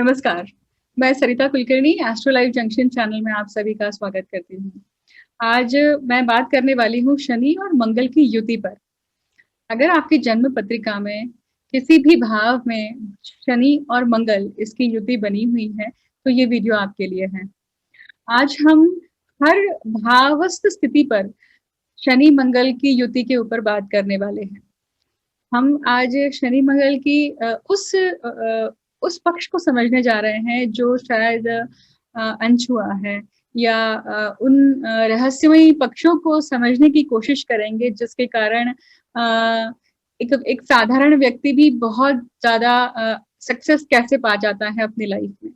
नमस्कार, मैं Sarita Kulkarni astro live junction channel में आप सभी का स्वागत करती हूँ। आज मैं बात करने वाली हूँ शनि और मंगल की युति पर। अगर आपकी जन्म पत्रिका में किसी भी भाव में शनि और मंगल इसकी युति बनी हुई है, तो ये वीडियो आपके लिए है। आज हम हर भावस्थ स्थिति पर शनि मंगल की युति के ऊपर बात करने वाले हैं। हम आज शनि मंगल की उस पक्ष को समझने जा रहे हैं जो शायद अनछुआ है, या उन रहस्यमयी पक्षों को समझने की कोशिश करेंगे जिसके कारण एक साधारण व्यक्ति भी बहुत ज्यादा सक्सेस कैसे पा जाता है अपनी लाइफ में।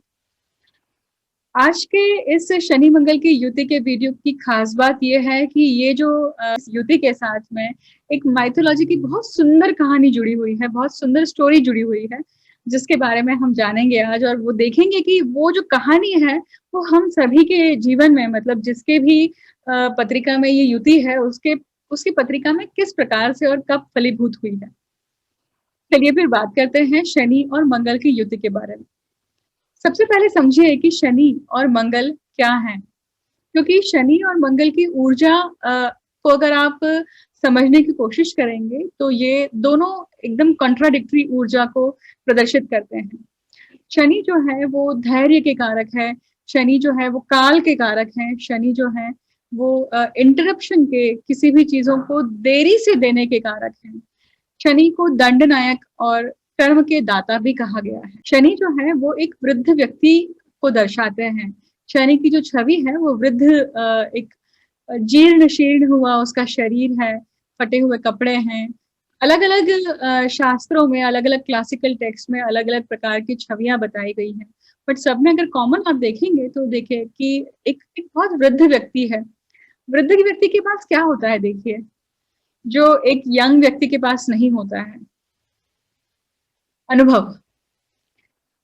आज के इस शनि मंगल की युति के वीडियो की खास बात यह है कि ये जो युति के साथ में एक माइथोलॉजी की बहुत सुंदर कहानी जुड़ी हुई है, बहुत सुंदर स्टोरी जुड़ी हुई है, जिसके बारे में हम जानेंगे आज। और वो देखेंगे कि वो जो कहानी है वो हम सभी के जीवन में, मतलब जिसके भी पत्रिका में ये युति है उसकी पत्रिका में किस प्रकार से और कब फलीभूत हुई है। चलिए फिर बात करते हैं शनि और मंगल की युति के बारे में। सबसे पहले समझिए कि शनि और मंगल क्या है, क्योंकि शनि और मंगल की ऊर्जा को अगर आप समझने की कोशिश करेंगे तो ये दोनों एकदम कॉन्ट्राडिक्टरी ऊर्जा को प्रदर्शित करते हैं। शनि जो है वो धैर्य के कारक है, शनि जो है वो काल के कारक है, शनि जो है वो इंटरप्शन के, किसी भी चीजों को देरी से देने के कारक है। शनि को दंडनायक और कर्म के दाता भी कहा गया है। शनि जो है वो एक वृद्ध व्यक्ति को दर्शाते हैं। शनि की जो छवि है वो वृद्ध, एक जीर्ण शीर्ण हुआ उसका शरीर है, फटे हुए कपड़े हैं। अलग अलग शास्त्रों में, अलग अलग क्लासिकल टेक्स्ट में अलग अलग प्रकार की छवियां बताई गई हैं, बट सब में अगर कॉमन आप देखेंगे तो देखिए कि एक बहुत वृद्ध व्यक्ति है। वृद्ध व्यक्ति के पास क्या होता है, देखिए, जो एक यंग व्यक्ति के पास नहीं होता है, अनुभव।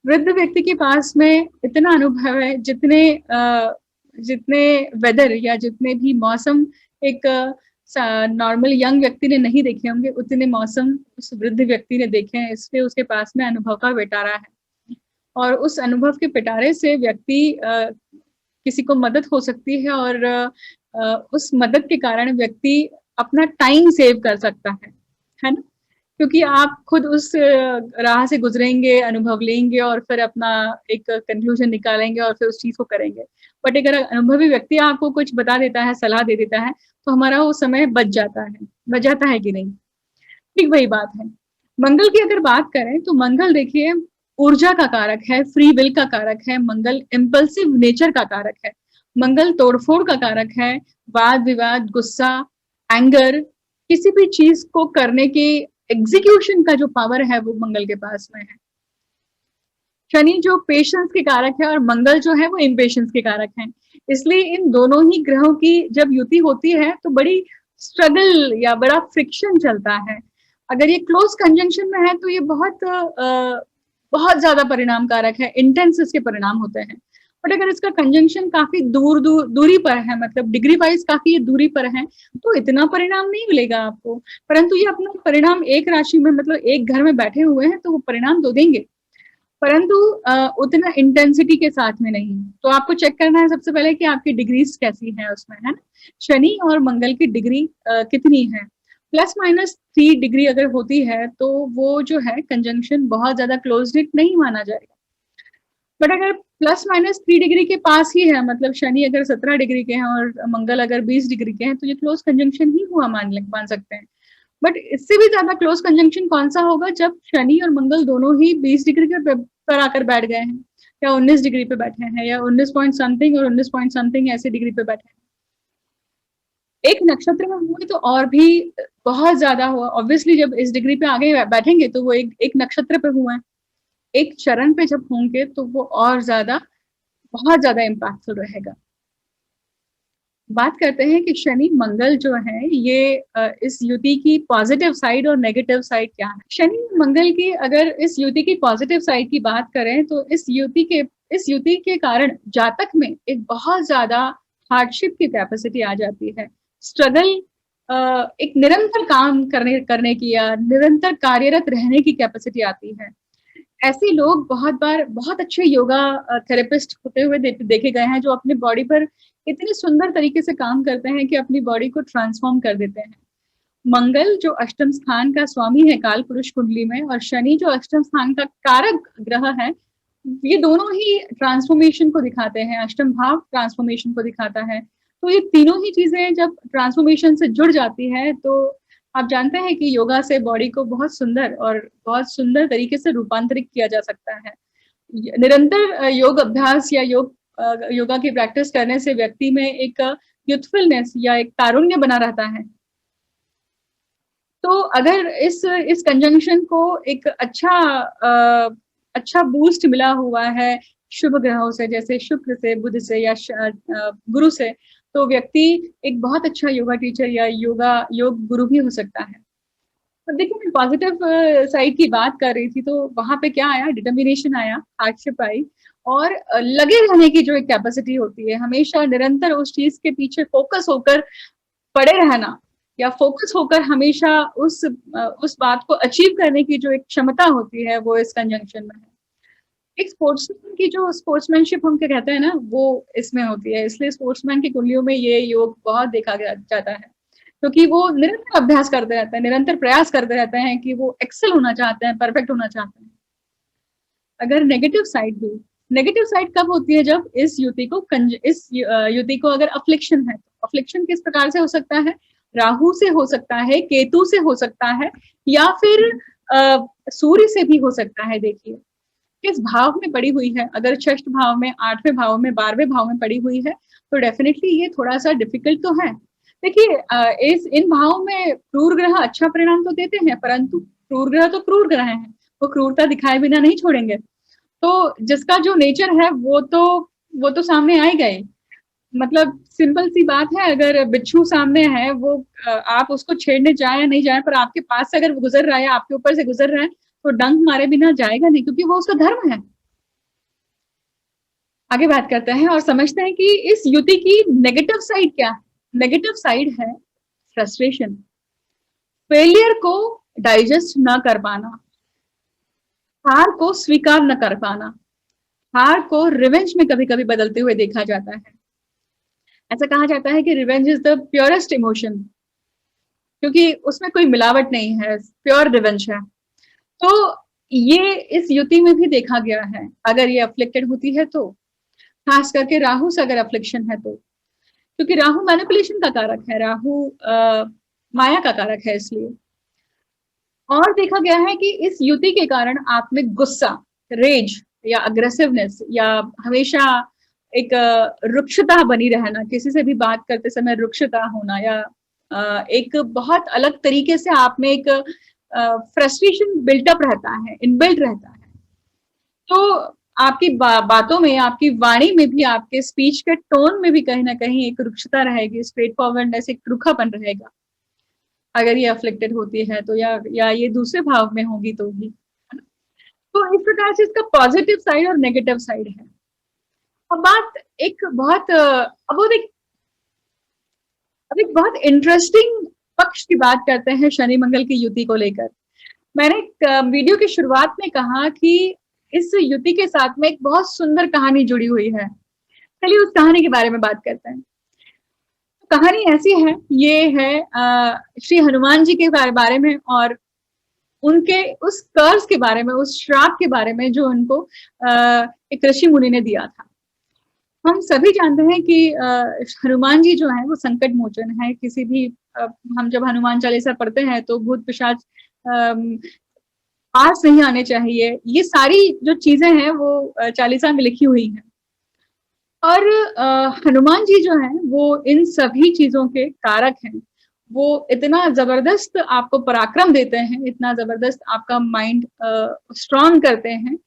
वृद्ध व्यक्ति के पास में इतना अनुभव है, जितने वेदर या जितने भी मौसम एक नॉर्मल यंग व्यक्ति ने नहीं देखे होंगे, उतने मौसम उस वृद्ध व्यक्ति ने देखे हैं। इसलिए उसके पास में अनुभव का पिटारा है, और उस अनुभव के पिटारे से व्यक्ति किसी को मदद हो सकती है, और उस मदद के कारण व्यक्ति अपना टाइम सेव कर सकता है ना, क्योंकि आप खुद उस राह से गुजरेंगे, अनुभव लेंगे और फिर अपना एक कंक्लूजन निकालेंगे और फिर उस चीज को करेंगे। बट अगर अनुभवी व्यक्ति आपको कुछ बता देता है, सलाह दे देता है, तो हमारा वो समय बच जाता है कि नहीं। ठीक वही बात है। मंगल की अगर बात करें तो मंगल देखिए ऊर्जा का कारक है, फ्री विल का कारक है, मंगल इम्पल्सिव नेचर का कारक है, मंगल तोड़फोड़ का कारक है, वाद विवाद, गुस्सा, एंगर, किसी भी चीज को करने की एग्जीक्यूशन का जो पावर है वो मंगल के पास में है। शनि जो पेशेंस के कारक है और मंगल जो है वो इम्पेशेंस के कारक है। इसलिए इन दोनों ही ग्रहों की जब युति होती है तो बड़ी स्ट्रगल या बड़ा फ्रिक्शन चलता है। अगर ये क्लोज कंजंक्शन में है तो ये बहुत ज्यादा परिणाम कारक है, इंटेंस इसके परिणाम होते हैं। बट अगर इसका कंजंक्शन काफी दूरी पर है, मतलब डिग्री वाइज काफी दूरी पर है, तो इतना परिणाम नहीं मिलेगा आपको। परंतु ये अपना परिणाम एक राशि में, मतलब एक घर में बैठे हुए हैं, तो वो परिणाम तो देंगे, परंतु उतना इंटेंसिटी के साथ में नहीं। तो आपको चेक करना है सबसे पहले कि आपकी डिग्रीज कैसी है उसमें, है ना। शनि और मंगल की डिग्री कितनी है। +-3 डिग्री अगर होती है तो वो जो है कंजंक्शन बहुत ज्यादा क्लोज नहीं माना जाएगा। बट अगर +-3 डिग्री के पास ही है, मतलब शनि अगर 17 डिग्री के हैं और मंगल अगर 20 डिग्री के हैं, तो ये क्लोज कंजंक्शन ही हुआ मान सकते हैं। बट इससे भी ज्यादा क्लोज कंजंक्शन कौन सा होगा, जब शनि और मंगल दोनों ही 20 डिग्री के पर आकर बैठ गए हैं, या 19 डिग्री पे बैठे हैं, या 19 पॉइंट समथिंग और 19 पॉइंट समथिंग ऐसे डिग्री पे बैठे हैं। एक नक्षत्र में हुए तो और भी बहुत ज्यादा हुआ। ऑब्वियसली जब इस डिग्री पे आगे बैठेंगे तो वो एक नक्षत्र पे हुए हैं, एक चरण पे जब होंगे तो वो और ज्यादा, बहुत ज्यादा इम्पैक्टफुल रहेगा। बात करते हैं कि शनि मंगल जो है ये इस युति की पॉजिटिव साइड और नेगेटिव साइड क्या है। शनि मंगल की अगर इस युति की पॉजिटिव साइड की बात करें तो इस युति के कारण जातक में एक बहुत ज्यादा हार्डशिप की कैपेसिटी आ जाती है। स्ट्रगल, एक निरंतर काम करने की या निरंतर कार्यरत रहने की कैपेसिटी आती है। ऐसे लोग बहुत बार बहुत अच्छे योगा थेरेपिस्ट होते हुए देखे गए हैं, जो अपनी बॉडी पर इतने सुंदर तरीके से काम करते हैं कि अपनी बॉडी को ट्रांसफॉर्म कर देते हैं। मंगल जो अष्टम स्थान का स्वामी है काल पुरुष कुंडली में, और शनि जो अष्टम स्थान का कारक ग्रह है, ये दोनों ही ट्रांसफॉर्मेशन को दिखाते हैं। अष्टम भाव ट्रांसफॉर्मेशन को दिखाता है। तो ये तीनों ही चीजें जब ट्रांसफॉर्मेशन से जुड़ जाती है, तो आप जानते हैं कि योगा से बॉडी को बहुत सुंदर तरीके से रूपांतरित किया जा सकता है। निरंतर योग अभ्यास या योगा की प्रैक्टिस करने से व्यक्ति में एक यूथफुलनेस या एक तारुण्य बना रहता है। तो अगर इस कंजंक्शन को एक अच्छा बूस्ट मिला हुआ है शुभ ग्रहों से, जैसे शुक्र से, बुध से या गुरु से, तो व्यक्ति एक बहुत अच्छा योगा टीचर या योग गुरु भी हो सकता है। तो देखिए, मैं पॉजिटिव साइड की बात कर रही थी, तो वहां पे क्या आया, डिटर्मिनेशन आया, हार्डशिप आई, और लगे रहने की जो एक कैपेसिटी होती है, हमेशा निरंतर उस चीज के पीछे फोकस होकर पड़े रहना, या फोकस होकर हमेशा उस बात को अचीव करने की जो एक क्षमता होती है, वो इस कंजंक्शन में है। एक स्पोर्ट्समैन की जो स्पोर्ट्समैनशिप हम क्या कहते हैं ना, वो इसमें होती है। इसलिए स्पोर्ट्समैन की कुंडलियों में ये योग बहुत देखा जाता है, क्योंकि वो निरंतर अभ्यास करते रहते हैं, निरंतर प्रयास करते रहते हैं कि वो एक्सेल होना चाहते हैं, परफेक्ट होना चाहते हैं। अगर नेगेटिव साइड कब होती है, जब इस युति को अगर अफ्लिक्शन है। अफ्लिक्शन किस प्रकार से हो सकता है, राहु से हो सकता है, केतु से हो सकता है, या फिर सूर्य से भी हो सकता है। देखिए किस भाव में पड़ी हुई है, अगर षष्ठ भाव में, 8वें भाव में, 12वें भाव में पड़ी हुई है, तो डेफिनेटली ये थोड़ा सा डिफिकल्ट तो है। देखिए इन भाव में क्रूर ग्रह अच्छा परिणाम तो देते हैं, परंतु क्रूर ग्रह तो क्रूर ग्रह हैं, वो क्रूरता दिखाए बिना नहीं छोड़ेंगे। तो जिसका जो नेचर है वो तो सामने आएगा ही। मतलब सिंपल सी बात है, अगर बिच्छू सामने है, वो आप उसको छेड़ने जाए या नहीं जाए, पर आपके पास से अगर वो गुजर रहा है, आपके ऊपर से गुजर रहा है, तो डंक मारे बिना जाएगा नहीं, क्योंकि वो उसका धर्म है। आगे बात करते हैं और समझते हैं कि इस युति की नेगेटिव साइड क्या है। नेगेटिव साइड है फ्रस्ट्रेशन, फेलियर को डाइजेस्ट न कर पाना, हार को स्वीकार न कर पाना। हार को रिवेंज में कभी कभी बदलते हुए देखा जाता है। ऐसा कहा जाता है कि revenge is the purest emotion, क्योंकि उसमें कोई मिलावट नहीं है, प्योर रिवेंज है। तो ये इस युति में भी देखा गया है, अगर ये अफ्लिक्टेड होती है तो, खास करके राहु से अगर अफ्लिक्शन है तो, क्योंकि राहु मैनिपुलेशन का कारक है, राहु माया का कारक है। इसलिए और देखा गया है कि इस युति के कारण आप में गुस्सा, रेज या अग्रेसिवनेस, या हमेशा एक रुक्षता बनी रहना, किसी से भी बात करते समय रुक्षता होना, या एक बहुत अलग तरीके से आप में एक फ्रस्ट्रेशन बिल्टअप रहता है, इनबिल्ट रहता है। तो आपकी बातों में, आपकी वाणी में भी, आपके स्पीच के टोन में भी कहीं ना कहीं एक रुक्षता रहेगी, स्ट्रेट फॉरवर्डनेस, एक रूखापन रहेगा, अगर ये अफ्लिक्टेड होती है तो, या ये दूसरे भाव में होगी तो भी। तो इस प्रकार से इसका पॉजिटिव साइड और नेगेटिव साइड है। अब बात एक बहुत अब एक बहुत इंटरेस्टिंग पक्ष की बात करते हैं शनि मंगल की युति को लेकर। मैंने वीडियो की शुरुआत में कहा कि इस युति के साथ में एक बहुत सुंदर कहानी जुड़ी हुई है। चलिए उस कहानी के बारे में बात करते हैं। कहानी ऐसी है, ये है श्री हनुमान जी के बारे में, और उनके उस कर्ज के बारे में, उस श्राप के बारे में जो उनको एक ऋषि मुनि ने दिया था। हम सभी जानते हैं कि हनुमान जी जो है वो संकट मोचन है। किसी भी हम जब हनुमान चालीसा पढ़ते हैं तो भूत पिशाच पास नहीं आने चाहिए, ये सारी जो चीजें हैं वो चालीसा में लिखी हुई हैं। और हनुमान जी जो है वो इन सभी चीजों के कारक हैं। वो इतना जबरदस्त आपको पराक्रम देते हैं, इतना जबरदस्त आपका माइंड स्ट्रांग करते हैं,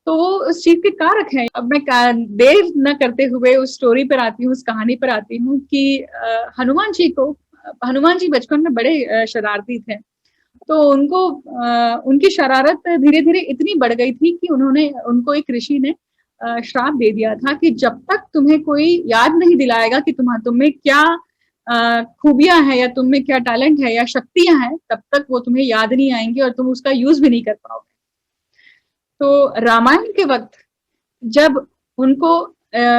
तो वो उस चीज के कारक है। अब मैं देर न करते हुए उस स्टोरी पर आती हूँ, उस कहानी पर आती हूँ कि हनुमान जी बचपन में बड़े शरारती थे। तो उनकी शरारत धीरे धीरे इतनी बढ़ गई थी कि उनको एक ऋषि ने श्राप दे दिया था कि जब तक तुम्हें कोई याद नहीं दिलाएगा कि तुम्हें क्या खूबियां हैं, या तुम्हें क्या टैलेंट है या शक्तियां हैं, तब तक वो तुम्हें याद नहीं आएंगी और तुम उसका यूज भी नहीं कर पाओगे। तो रामायण के वक्त जब उनको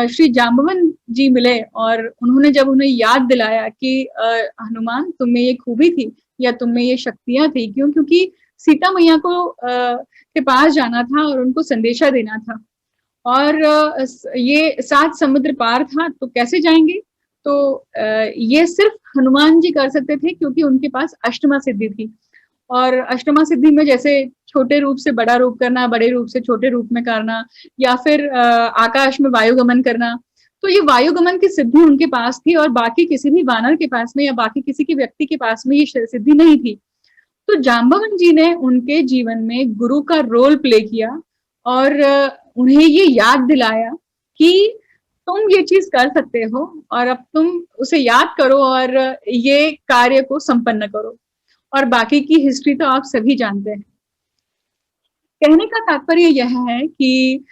श्री जाम्बवन जी मिले और उन्होंने जब उन्हें याद दिलाया कि हनुमान तुम में ये खूबी थी या तुम में ये शक्तियां थी, क्यों? क्योंकि सीता मैया को के पास जाना था और उनको संदेशा देना था और ये 7 समुद्र पार था, तो कैसे जाएंगे? तो ये सिर्फ हनुमान जी कर सकते थे क्योंकि उनके पास अष्टमा सिद्धि थी। और अष्टमा सिद्धि में जैसे छोटे रूप से बड़ा रूप करना, बड़े रूप से छोटे रूप में करना, या फिर आकाश में वायुगमन करना, तो ये वायुगमन की सिद्धि उनके पास थी और बाकी किसी भी वानर के पास में या बाकी किसी की व्यक्ति के पास में ये सिद्धि नहीं थी। तो जाम्बवन जी ने उनके जीवन में गुरु का रोल प्ले किया और उन्हें ये याद दिलाया कि तुम ये चीज कर सकते हो और अब तुम उसे याद करो और ये कार्य को संपन्न करो। और बाकी की हिस्ट्री तो आप सभी जानते हैं। कहने का तात्पर्य यह है कि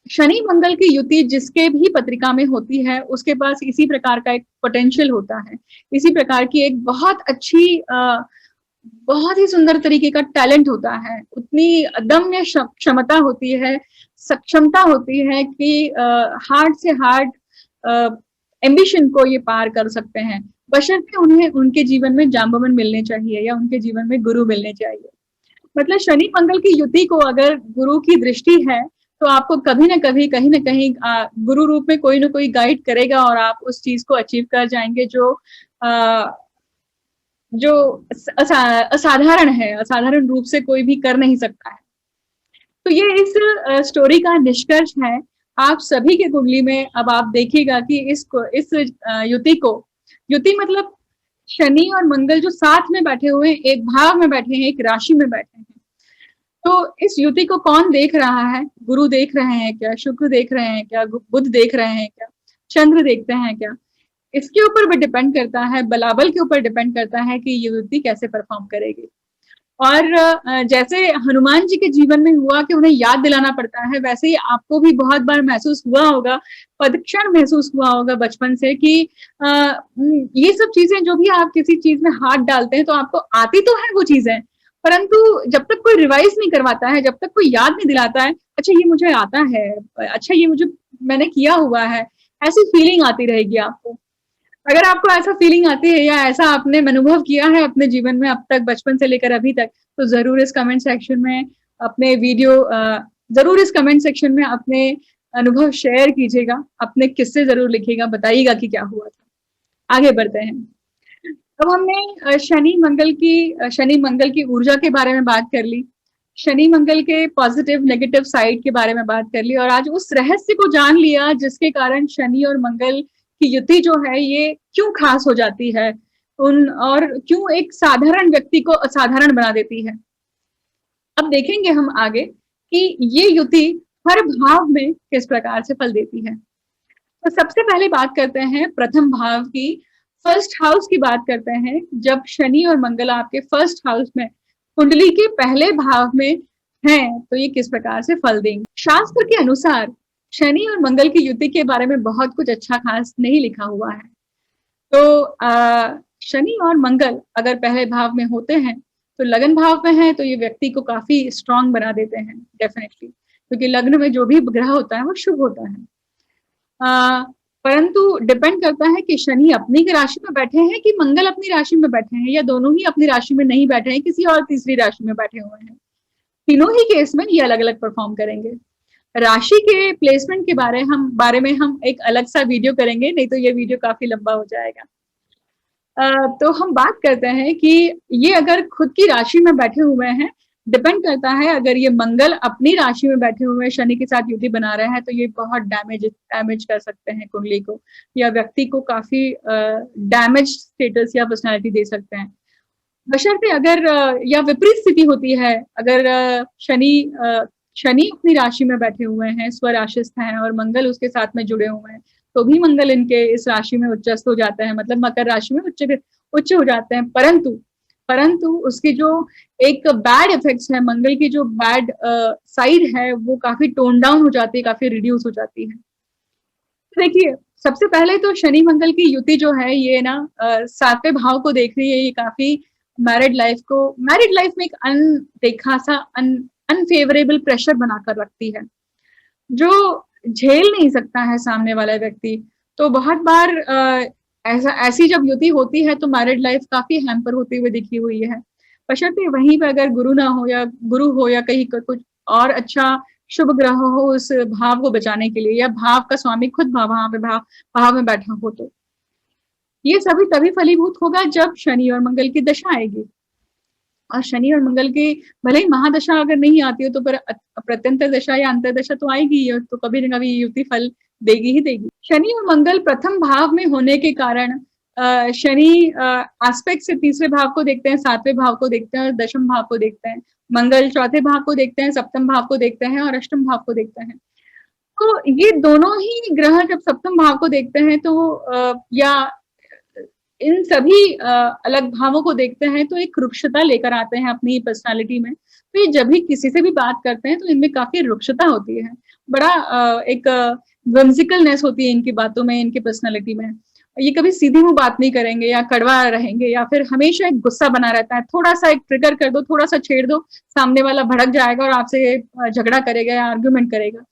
शनि मंगल की युति जिसके भी पत्रिका में होती है उसके पास इसी प्रकार का एक पोटेंशियल होता है, इसी प्रकार की एक बहुत अच्छी बहुत ही सुंदर तरीके का टैलेंट होता है, उतनी अदम्य क्षमता होती है, सक्षमता होती है कि हार्ड से हार्ड एम्बिशन को ये पार कर सकते हैं, बशर्ते उन्हें उनके जीवन में जाम्बवन मिलने चाहिए या उनके जीवन में गुरु मिलने चाहिए। मतलब शनि मंगल की युति को अगर गुरु की दृष्टि है तो आपको कभी ना कभी कहीं ना कहीं गुरु रूप में कोई ना कोई गाइड करेगा और आप उस चीज को अचीव कर जाएंगे जो असाधारण है, असाधारण रूप से कोई भी कर नहीं सकता है। तो ये इस स्टोरी का निष्कर्ष है। आप सभी के कुंडली में अब आप देखिएगा कि इस युति मतलब शनि और मंगल जो साथ में बैठे हुए हैं, एक भाव में बैठे हैं, एक राशि में बैठे हैं, तो इस युति को कौन देख रहा है? गुरु देख रहे हैं क्या? शुक्र देख रहे हैं क्या? बुध देख रहे हैं क्या? चंद्र देखते हैं क्या? इसके ऊपर भी डिपेंड करता है, बलाबल के ऊपर डिपेंड करता है कि ये युति कैसे परफॉर्म करेगी। और जैसे हनुमान जी के जीवन में हुआ कि उन्हें याद दिलाना पड़ता है, वैसे ही आपको भी बहुत बार महसूस हुआ होगा, पदक्षण महसूस हुआ होगा बचपन से कि ये सब चीजें जो भी आप किसी चीज में हाथ डालते हैं तो आपको आती तो है वो चीजें, परंतु जब तक कोई रिवाइज नहीं करवाता है, जब तक कोई याद नहीं दिलाता है, अच्छा ये मुझे आता है, अच्छा ये मुझे मैंने किया हुआ है, ऐसी फीलिंग आती रहेगी आपको। अगर आपको ऐसा फीलिंग आती है या ऐसा आपने अनुभव किया है अपने जीवन में अब तक, बचपन से लेकर अभी तक, तो जरूर इस कमेंट सेक्शन में अपने जरूर इस कमेंट सेक्शन में अपने अनुभव शेयर कीजिएगा, अपने किस्से जरूर लिखिएगा, बताइएगा कि क्या हुआ था। आगे बढ़ते हैं। अब हमने शनि मंगल की ऊर्जा के बारे में बात कर ली, शनि मंगल के पॉजिटिव नेगेटिव साइड के बारे में बात कर ली, और आज उस रहस्य को जान लिया जिसके कारण शनि और मंगल की युति जो है ये क्यों खास हो जाती है और क्यों एक साधारण व्यक्ति को असाधारण बना देती है। अब देखेंगे हम आगे कि ये युति हर भाव में किस प्रकार से फल देती है। तो सबसे पहले बात करते हैं प्रथम भाव की, फर्स्ट हाउस की बात करते हैं। जब शनि और मंगल आपके फर्स्ट हाउस में कुंडली के पहले भाव में हैं तो ये किस प्रकार से फल देंगे। शास्त्र के अनुसार शनि और मंगल की युति के बारे में बहुत कुछ अच्छा खास नहीं लिखा हुआ है। तो शनि और मंगल अगर पहले भाव में होते हैं तो लगन भाव में है तो ये व्यक्ति को काफी स्ट्रांग बना देते हैं डेफिनेटली, क्योंकि लग्न में जो भी ग्रह होता है वो शुभ होता है। परंतु डिपेंड करता है कि शनि अपनी राशि में बैठे हैं कि मंगल अपनी राशि में बैठे हैं, या दोनों ही अपनी राशि में नहीं बैठे हैं, किसी और तीसरी राशि में बैठे हुए हैं। तीनों ही केस में ये अलग अलग परफॉर्म करेंगे। राशि के प्लेसमेंट के बारे में हम एक अलग सा वीडियो करेंगे, नहीं तो ये वीडियो काफी लंबा हो जाएगा। तो हम बात करते हैं कि ये अगर खुद की राशि में बैठे हुए हैं, डिपेंड करता है, अगर ये मंगल अपनी राशि में बैठे हुए शनि के साथ युति बना रहे हैं तो ये बहुत डैमेज कर सकते हैं कुंडली को, या व्यक्ति को काफी डैमेज स्टेटस या पर्सनैलिटी दे सकते हैं। बशर्ते अगर या विपरीत स्थिति होती है, अगर शनि अपनी राशि में बैठे हुए हैं, स्वराशिस्थ हैं, और मंगल उसके साथ में जुड़े हुए हैं, तो भी मंगल इनके इस राशि में उच्चस्थ हो जाते हैं, मतलब मकर राशि में उच्च हो जाते हैं। परंतु उसकी जो एक बैड इफेक्ट्स है, मंगल की जो बैड साइड है वो काफी टोन डाउन हो जाती है, काफी रिड्यूस हो जाती है। देखिए, सबसे पहले तो शनि मंगल की युति जो है ये ना 7वें भाव को देख रही है, ये काफी मैरिड लाइफ में एक अनफेवरेबल प्रेशर बनाकर रखती है, जो झेल नहीं सकता है सामने वाला व्यक्ति। तो बहुत बार ऐसी जब युति होती है तो मैरिड लाइफ काफी हैम्पर होती हुई दिखी हुई है। बशर्ते वहीं पे अगर गुरु हो या कहीं कुछ और अच्छा शुभ ग्रह हो उस भाव को बचाने के लिए, या भाव का स्वामी खुद भाव में बैठा हो, तो ये सभी तभी फलीभूत होगा जब शनि और मंगल की दशा आएगी। और शनि और मंगल की भले ही महादशा अगर नहीं आती हो तो पर प्रत्यंतर दशा या अंतरदशा तो आएगी ही, तो कभी न कभी युति फल देगी ही देगी। शनि और मंगल प्रथम भाव में होने के कारण शनि एस्पेक्ट से तीसरे भाव को देखते हैं, सातवें भाव को देखते हैं और दशम भाव को देखते हैं। मंगल चौथे भाव को देखते हैं, सप्तम भाव को देखते हैं और अष्टम भाव को देखते हैं। तो ये दोनों ही ग्रह जब सप्तम भाव को देखते हैं तो या इन सभी अलग भावों को देखते हैं तो एक रुक्षता लेकर आते हैं अपनी पर्सनालिटी में। तो ये जब भी किसी से भी बात करते हैं तो इनमें काफी रुक्षता होती है, बड़ा एक व्हिम्सिकलनेस होती है इनकी बातों में, इनकी पर्सनालिटी में। ये कभी सीधी मुंह बात नहीं करेंगे या कड़वा रहेंगे, या फिर हमेशा एक गुस्सा बना रहता है। थोड़ा सा एक ट्रिगर कर दो, थोड़ा सा छेड़ दो, सामने वाला भड़क जाएगा और आपसे झगड़ा करेगा या आर्ग्यूमेंट करेगा।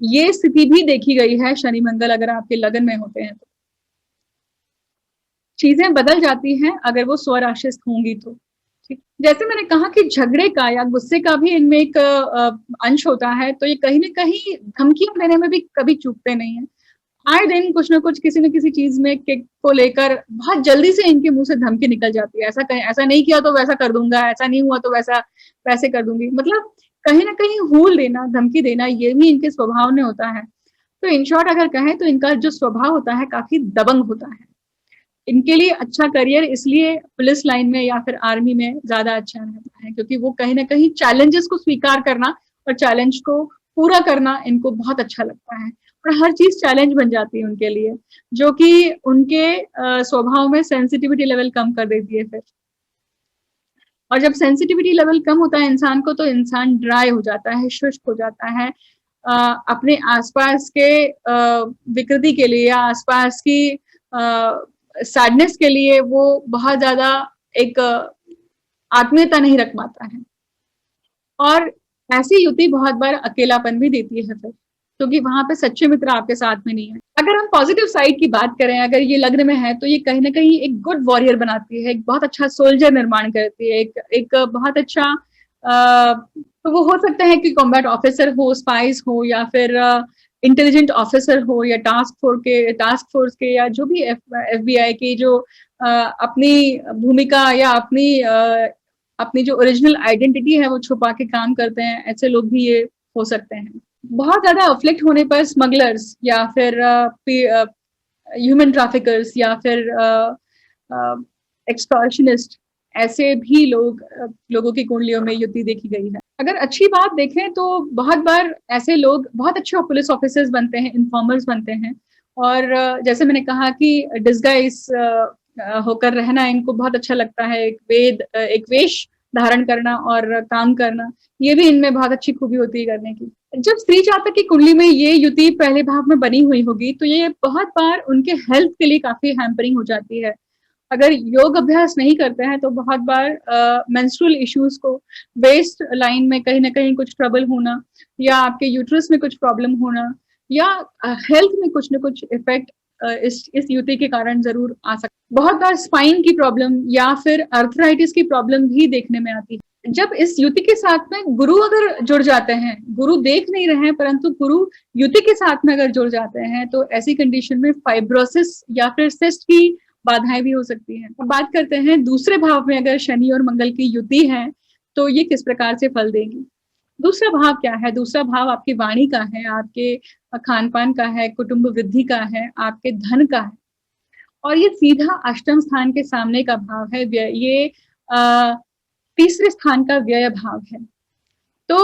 ये स्थिति भी देखी गई है शनि मंगल अगर आपके लगन में होते हैं तो। चीजें बदल जाती हैं अगर वो स्वराशिस्थ होंगी तो। ठीक, जैसे मैंने कहा कि झगड़े का या गुस्से का भी इनमें एक अंश होता है, तो ये कहीं ना कहीं धमकियां देने में भी कभी चूकते नहीं है। आए दिन कुछ ना कुछ किसी न किसी चीज में को लेकर बहुत जल्दी से इनके मुंह से धमकी निकल जाती है। ऐसा नहीं किया तो वैसा कर दूंगा, ऐसा नहीं हुआ तो वैसे कर दूंगी। मतलब कहीं ना कहीं हूल देना, धमकी देना, ये भी इनके स्वभाव में होता है। तो इन शॉर्ट अगर कहें तो इनका जो स्वभाव होता है काफी दबंग होता है। इनके लिए अच्छा करियर इसलिए पुलिस लाइन में या फिर आर्मी में ज्यादा अच्छा रहता है, क्योंकि वो कहीं ना कहीं चैलेंजेस को स्वीकार करना और चैलेंज को पूरा करना इनको बहुत अच्छा लगता है, और हर चीज चैलेंज बन जाती है उनके लिए, जो कि उनके स्वभाव में सेंसिटिविटी लेवल कम कर देती है फिर। और जब सेंसिटिविटी लेवल कम होता है इंसान को तो इंसान ड्राई हो जाता है, शुष्क हो जाता है। अपने आसपास के विकृति के लिए या आसपास की सैडनेस के लिए वो बहुत ज्यादा एक आत्मीयता नहीं रख पाता है। और ऐसी युति बहुत बार अकेलापन भी देती है फिर, क्योंकि वहां पे सच्चे मित्र आपके साथ में नहीं है। अगर हम पॉजिटिव साइड की बात करें, अगर ये लग्न में है तो ये कहीं ना कहीं एक गुड वॉरियर बनाती है, एक बहुत अच्छा सोल्जर निर्माण करती है, एक बहुत अच्छा तो वो हो सकता है कि कॉम्बैट ऑफिसर हो, स्पाइस हो, या फिर इंटेलिजेंट ऑफिसर हो, या टास्क फोर्स के या जो भी FBI की जो अपनी भूमिका या अपनी जो ओरिजिनल आइडेंटिटी है वो छुपा के काम करते हैं, ऐसे लोग भी ये हो सकते हैं। बहुत ज्यादा अफ्लिक्ट होने पर स्मगलर्स या फिर ह्यूमन ट्रैफिकर्स या फिर एक्सटॉर्शनिस्ट, ऐसे भी लोगों की कुंडलियों में युति देखी गई है। अगर अच्छी बात देखें तो बहुत बार ऐसे लोग बहुत अच्छे पुलिस ऑफिसर्स बनते हैं, इन्फॉर्मर्स बनते हैं, और जैसे मैंने कहा कि डिस्गाइज होकर रहना इनको बहुत अच्छा लगता है, एक वेश धारण करना और काम करना, ये भी इनमें बहुत अच्छी खूबी होती है करने की। जब स्त्री जातक की कुंडली में ये युति पहले भाव में बनी हुई होगी तो ये बहुत बार उनके हेल्थ के लिए काफी हैम्परिंग हो जाती है। अगर योग अभ्यास नहीं करते हैं तो बहुत बार मेंस्ट्रुअल इश्यूज को, वेस्ट लाइन में कहीं ना कहीं कुछ ट्रबल होना, या आपके यूट्रस में कुछ प्रॉब्लम होना, या हेल्थ में कुछ ना कुछ इफेक्ट इस युति के कारण जरूर आ सकता है। बहुत बार स्पाइन की प्रॉब्लम या फिर अर्थराइटिस की प्रॉब्लम भी देखने में आती है। जब इस युति के साथ में गुरु अगर जुड़ जाते हैं, गुरु देख नहीं रहे हैं परंतु गुरु युति के साथ में अगर जुड़ जाते हैं, तो ऐसी कंडीशन में फाइब्रोसिस या फिर सिस्ट की बाधाएं भी हो सकती हैं। अब बात करते हैं दूसरे भाव में अगर शनि और मंगल की युति है तो ये किस प्रकार से फल देगी। दूसरा भाव क्या है? दूसरा भाव आपकी वाणी का है, आपके खान पान का है, कुटुंब वृद्धि का है, आपके धन का है, और ये सीधा अष्टम स्थान के सामने का भाव है। ये तीसरे स्थान का व्यय भाव है। तो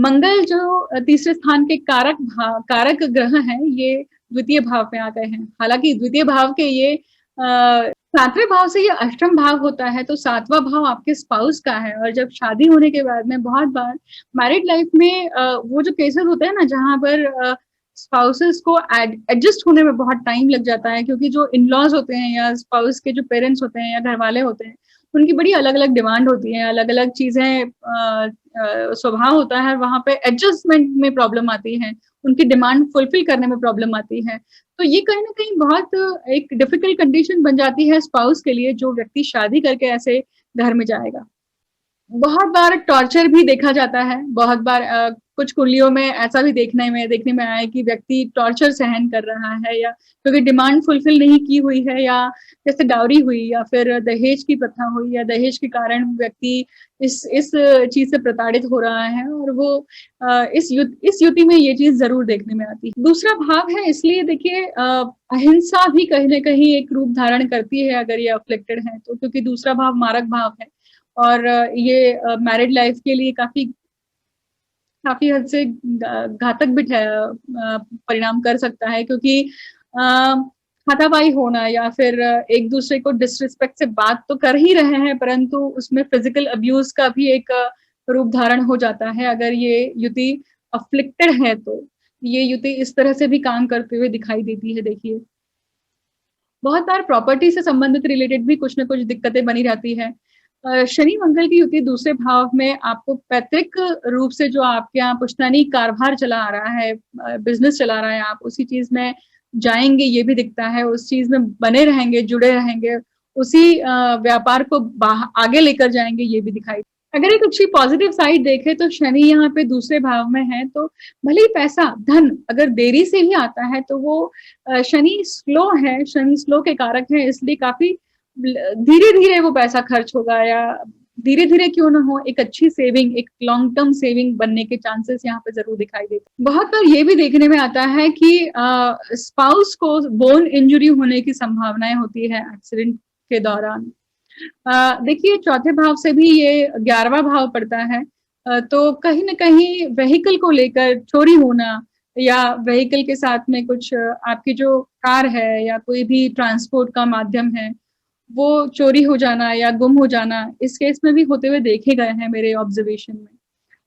मंगल जो तीसरे स्थान के कारक ग्रह हैं, ये द्वितीय भाव में आ गए हैं। हालांकि द्वितीय भाव के ये सातवें भाव से ये अष्टम भाव होता है, तो सातवां भाव आपके स्पाउस का है। और जब शादी होने के बाद में बहुत बार मैरिड लाइफ में वो जो केसेस होते हैं ना, जहां पर स्पाउसेस को एडजस्ट होने में बहुत टाइम लग जाता है, क्योंकि जो इन लॉज होते हैं या स्पाउस के जो पेरेंट्स होते हैं या घर वाले होते हैं उनकी बड़ी अलग-अलग डिमांड होती है, अलग-अलग चीज़ें स्वभाव होता है, वहाँ पे एडजस्टमेंट में प्रॉब्लम आती है, उनकी डिमांड फुलफिल करने में प्रॉब्लम आती है। तो ये कहीं न कहीं बहुत एक डिफ़िकल्ट कंडीशन बन जाती है स्पाउस के लिए, जो व्यक्ति शादी करके ऐसे घर में जाएगा। बहुत बार टॉर्चर भी देखा जाता है, बहुत बार कुछ कुंडलियों में ऐसा भी देखने में आया है कि व्यक्ति टॉर्चर सहन कर रहा है या क्योंकि डिमांड फुलफिल नहीं की हुई है या जैसे डाउरी हुई या फिर दहेज की प्रथा हुई या दहेज के कारण व्यक्ति इस चीज़ से प्रताड़ित हो रहा है और वो इस युति में ये चीज़ ज़रूर देखने में आती है। दूसरा भाव है इसलिए देखिए अहिंसा भी कहीं न कहीं एक रूप धारण करती है अगर ये अफ़्लिक्टेड है तो क्योंकि दूसरा भाव मारक भाव है। और ये मैरिड लाइफ के लिए काफ़ी काफ़ी हद से घातक भी परिणाम कर सकता है क्योंकि अ, हाथापाई होना या फिर एक-दूसरे को डिसरिस्पेक्ट से बात तो कर ही रहे हैं, परंतु उसमें फिज़िकल अब्यूज़ का भी एक रूप धारण हो जाता है, अगर ये युति अफ़्लिक्टेड है तो। ये युति इस तरह से भी काम करते हुए दिखाई देती है देखिए। बहुत बार प्रॉपर्टी से संबंधित रिलेटेड भी कुछ न कुछ दिक्कतें बनी रहती हैं। शनि-मंगल की युति दूसरे भाव में आपको पैतृक रूप से जो आपके यहाँ पुश्तैनी कार्यभार चला आ रहा है बिज़नेस चला रहा है, आप उसी चीज़ में जाएँगे ये भी दिखता है, उस चीज़ में बने रहेंगे, जुड़े रहेंगे, उसी व्यापार को आगे लेकर जाएँगे ये भी दिखाई अगर एक अच्छी पॉज़िटिव साइड देखें तो शनि यहाँ पे दूसरे भाव में है, तो भले ही पैसा, धन अगर देरी से भी आता है तो वो शनि स्लो है, शनि स्लो के कारक हैं इसलिए काफ़ी धीरे-धीरे वो पैसा खर्च होगा या धीरे-धीरे क्यों ना हो, एक अच्छी सेविंग, एक लॉन्ग टर्म सेविंग बनने के चांसेस यहाँ पे ज़रूर दिखाई देते हैं। बहुत बार ये भी देखने में आता है कि स्पाउस को बोन इंजरी होने की संभावनाएँ होती है एक्सीडेंट के दौरान। देखिए चौथे भाव से भी ये 11वां भाव पड़ता है तो कहीं न कहीं व्हीकल को लेकर चोरी होना या व्हीकल के साथ में कुछ आपकी जो कार है या कोई भी ट्रांसपोर्ट का माध्यम है, वो चोरी हो जाना या गुम हो जाना, इस केस में भी होते हुए देखे गए हैं मेरे ऑब्ज़र्वेशन में।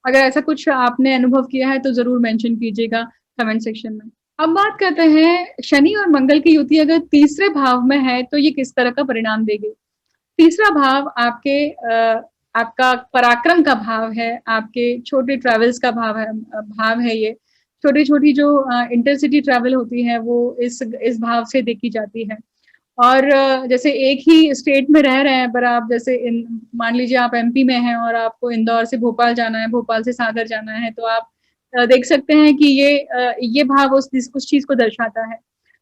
अगर ऐसा कुछ आपने अनुभव किया है तो ज़रूर मेंशन कीजिएगा कमेंट सेक्शन में। अब बात करते हैं शनि और मंगल की युति अगर तीसरे भाव में है तो ये किस तरह का परिणाम देगी? तीसरा भाव आपका पराक्रम का भाव है, आपके छोटे ट्रैवल्स का भाव है ये। छोटी-छोटी जो इंटरसिटी ट्रैवल होती है वो इस भाव से देखी जाती है। और जैसे एक ही स्टेट में रह रहे हैं पर आप जैसे इन मान लीजिए आप एमपी में हैं और आपको इंदौर से भोपाल जाना है, भोपाल से सागर जाना है तो आप देख सकते हैं कि ये भाव उस चीज़ को दर्शाता है।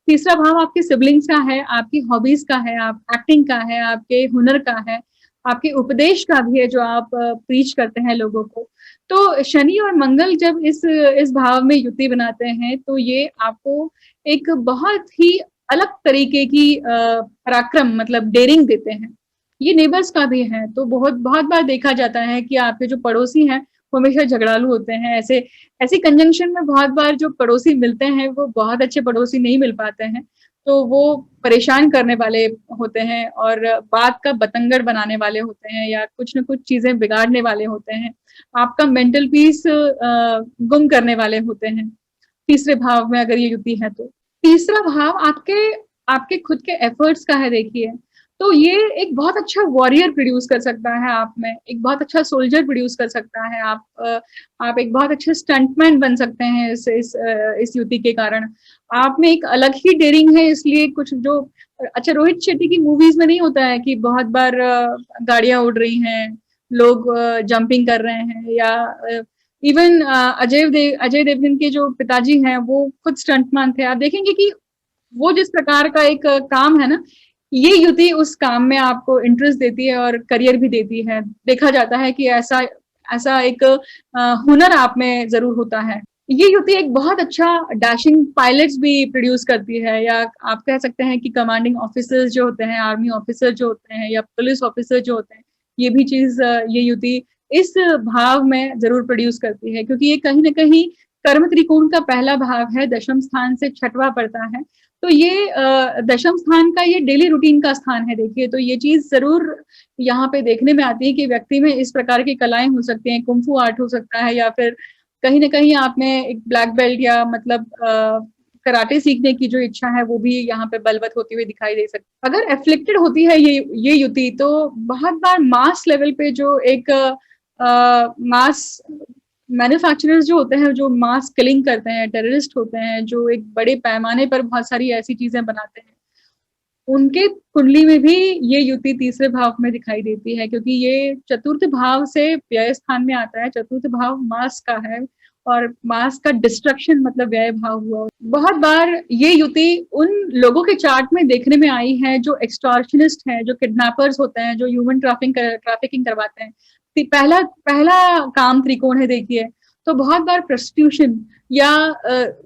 तीसरा भाव आपके सिबलिंग्स का है, आपकी हॉबीज़ का है, आप एक्टिंग का है, आपके हुनर का है, आपके उपदेश का भी है जो आप प्रीच करते हैं लोगों को। तो शनि और मंगल जब इस भाव में युति बनाते हैं तो ये आपको एक बहुत ही अलग तरीके की पराक्रम मतलब डेयरिंग देते हैं। ये नेबर्स का भी है, तो बहुत बार देखा जाता है कि आपके जो पड़ोसी हैं, वो हमेशा झगड़ालू होते हैं। ऐसी कंजंक्शन में बहुत बार जो पड़ोसी मिलते हैं, वो बहुत अच्छे पड़ोसी नहीं मिल पाते हैं, तो वो परेशान करने वाले होते हैं और बात का बतंगड़ बनाने वाले होते हैं या कुछ न कुछ चीज़ें बिगाड़ने वाले होते हैं। आपका मेंटल पीस गुम करने वाले होते हैं, तीसरे भाव में अगर ये युति है तो। तीसरा भाव आपके आपके खुद के एफर्ट्स का है देखिए, तो ये एक बहुत अच्छा वॉरियर प्रोड्यूस कर सकता है आप में, एक बहुत अच्छा सोल्जर प्रोड्यूस कर सकता है। आप एक बहुत अच्छे स्टंटमैन बन सकते हैं इस युति के कारण। आप में एक अलग ही डेयरिंग है इसलिए कुछ जो अच्छा रोहित शेट्टी की मूवीज़ में नहीं होता है कि बहुत बार गाड़ियाँ उड़ रही हैं, लोग जंपिंग कर रहे हैं या इवन अजय देवगन के जो पिताजी हैं वो खुद स्टंटमैन थे। आप देखेंगे कि वो जिस प्रकार का एक काम है ना, ये युति उस काम में आपको इंटरेस्ट देती है और करियर भी देती है। देखा जाता है कि ऐसा ऐसा एक हुनर आप में ज़रूर होता है। ये युति एक बहुत अच्छा डैशिंग पायलट्स भी प्रोड्यूस करती है या आप कह सकते हैं कि कमांडिंग ऑफिसर्स जो होते हैं, आर्मी ऑफिसर जो होते हैं या पुलिस ऑफिसर जो होते हैं, ये भी चीज़ ये युति इस भाव में ज़रूर प्रोड्यूस करती है क्योंकि ये कहीं न कहीं कर्म त्रिकोण का पहला भाव है, दशम स्थान से छठवां पड़ता है। तो ये दशम स्थान का ये डेली रूटीन का स्थान है देखिए, तो ये चीज़ ज़रूर यहाँ पे देखने में आती है कि व्यक्ति में इस प्रकार की कलाएँ हो सकती हैं, कुंग फू आर्ट हो सकता है या फिर कहीं न कहीं आपने एक ब्लैक बेल्ट या मतलब कराटे सीखने की जो इच्छा है वो भी यहाँ पे बलवत होती हुई दिखाई दे सकती है। अगर एफ्लिक्टेड होती है ये युति, तो बहुत बार मास लेवल पे जो एक मास मैन्युफैक्चरर्स जो होते हैं, जो मास किलिंग करते हैं, टेररिस्ट होते हैं, जो एक बड़े पैमाने पर बहुत सारी ऐसी चीजें बनाते हैं, उनके कुंडली में भी ये युति तीसरे भाव में दिखाई देती है, क्योंकि ये चतुर्थ भाव से व्यय स्थान में आता है। चतुर्थ भाव मास का है और मास का डिस्ट्रक्शन मतलब व्यय भाव हुआ। बहुत बार ये युति उन लोगों के चार्ट में देखने में आई है जो एक्सटॉर्शनिस्ट हैं, जो किडनैपर्स होते हैं, जो ह्यूमन ट्रैफिकिंग करवाते हैं। पहला पहला काम त्रिकोण है देखिए, तो बहुत बार प्रोस्टिट्यूशन या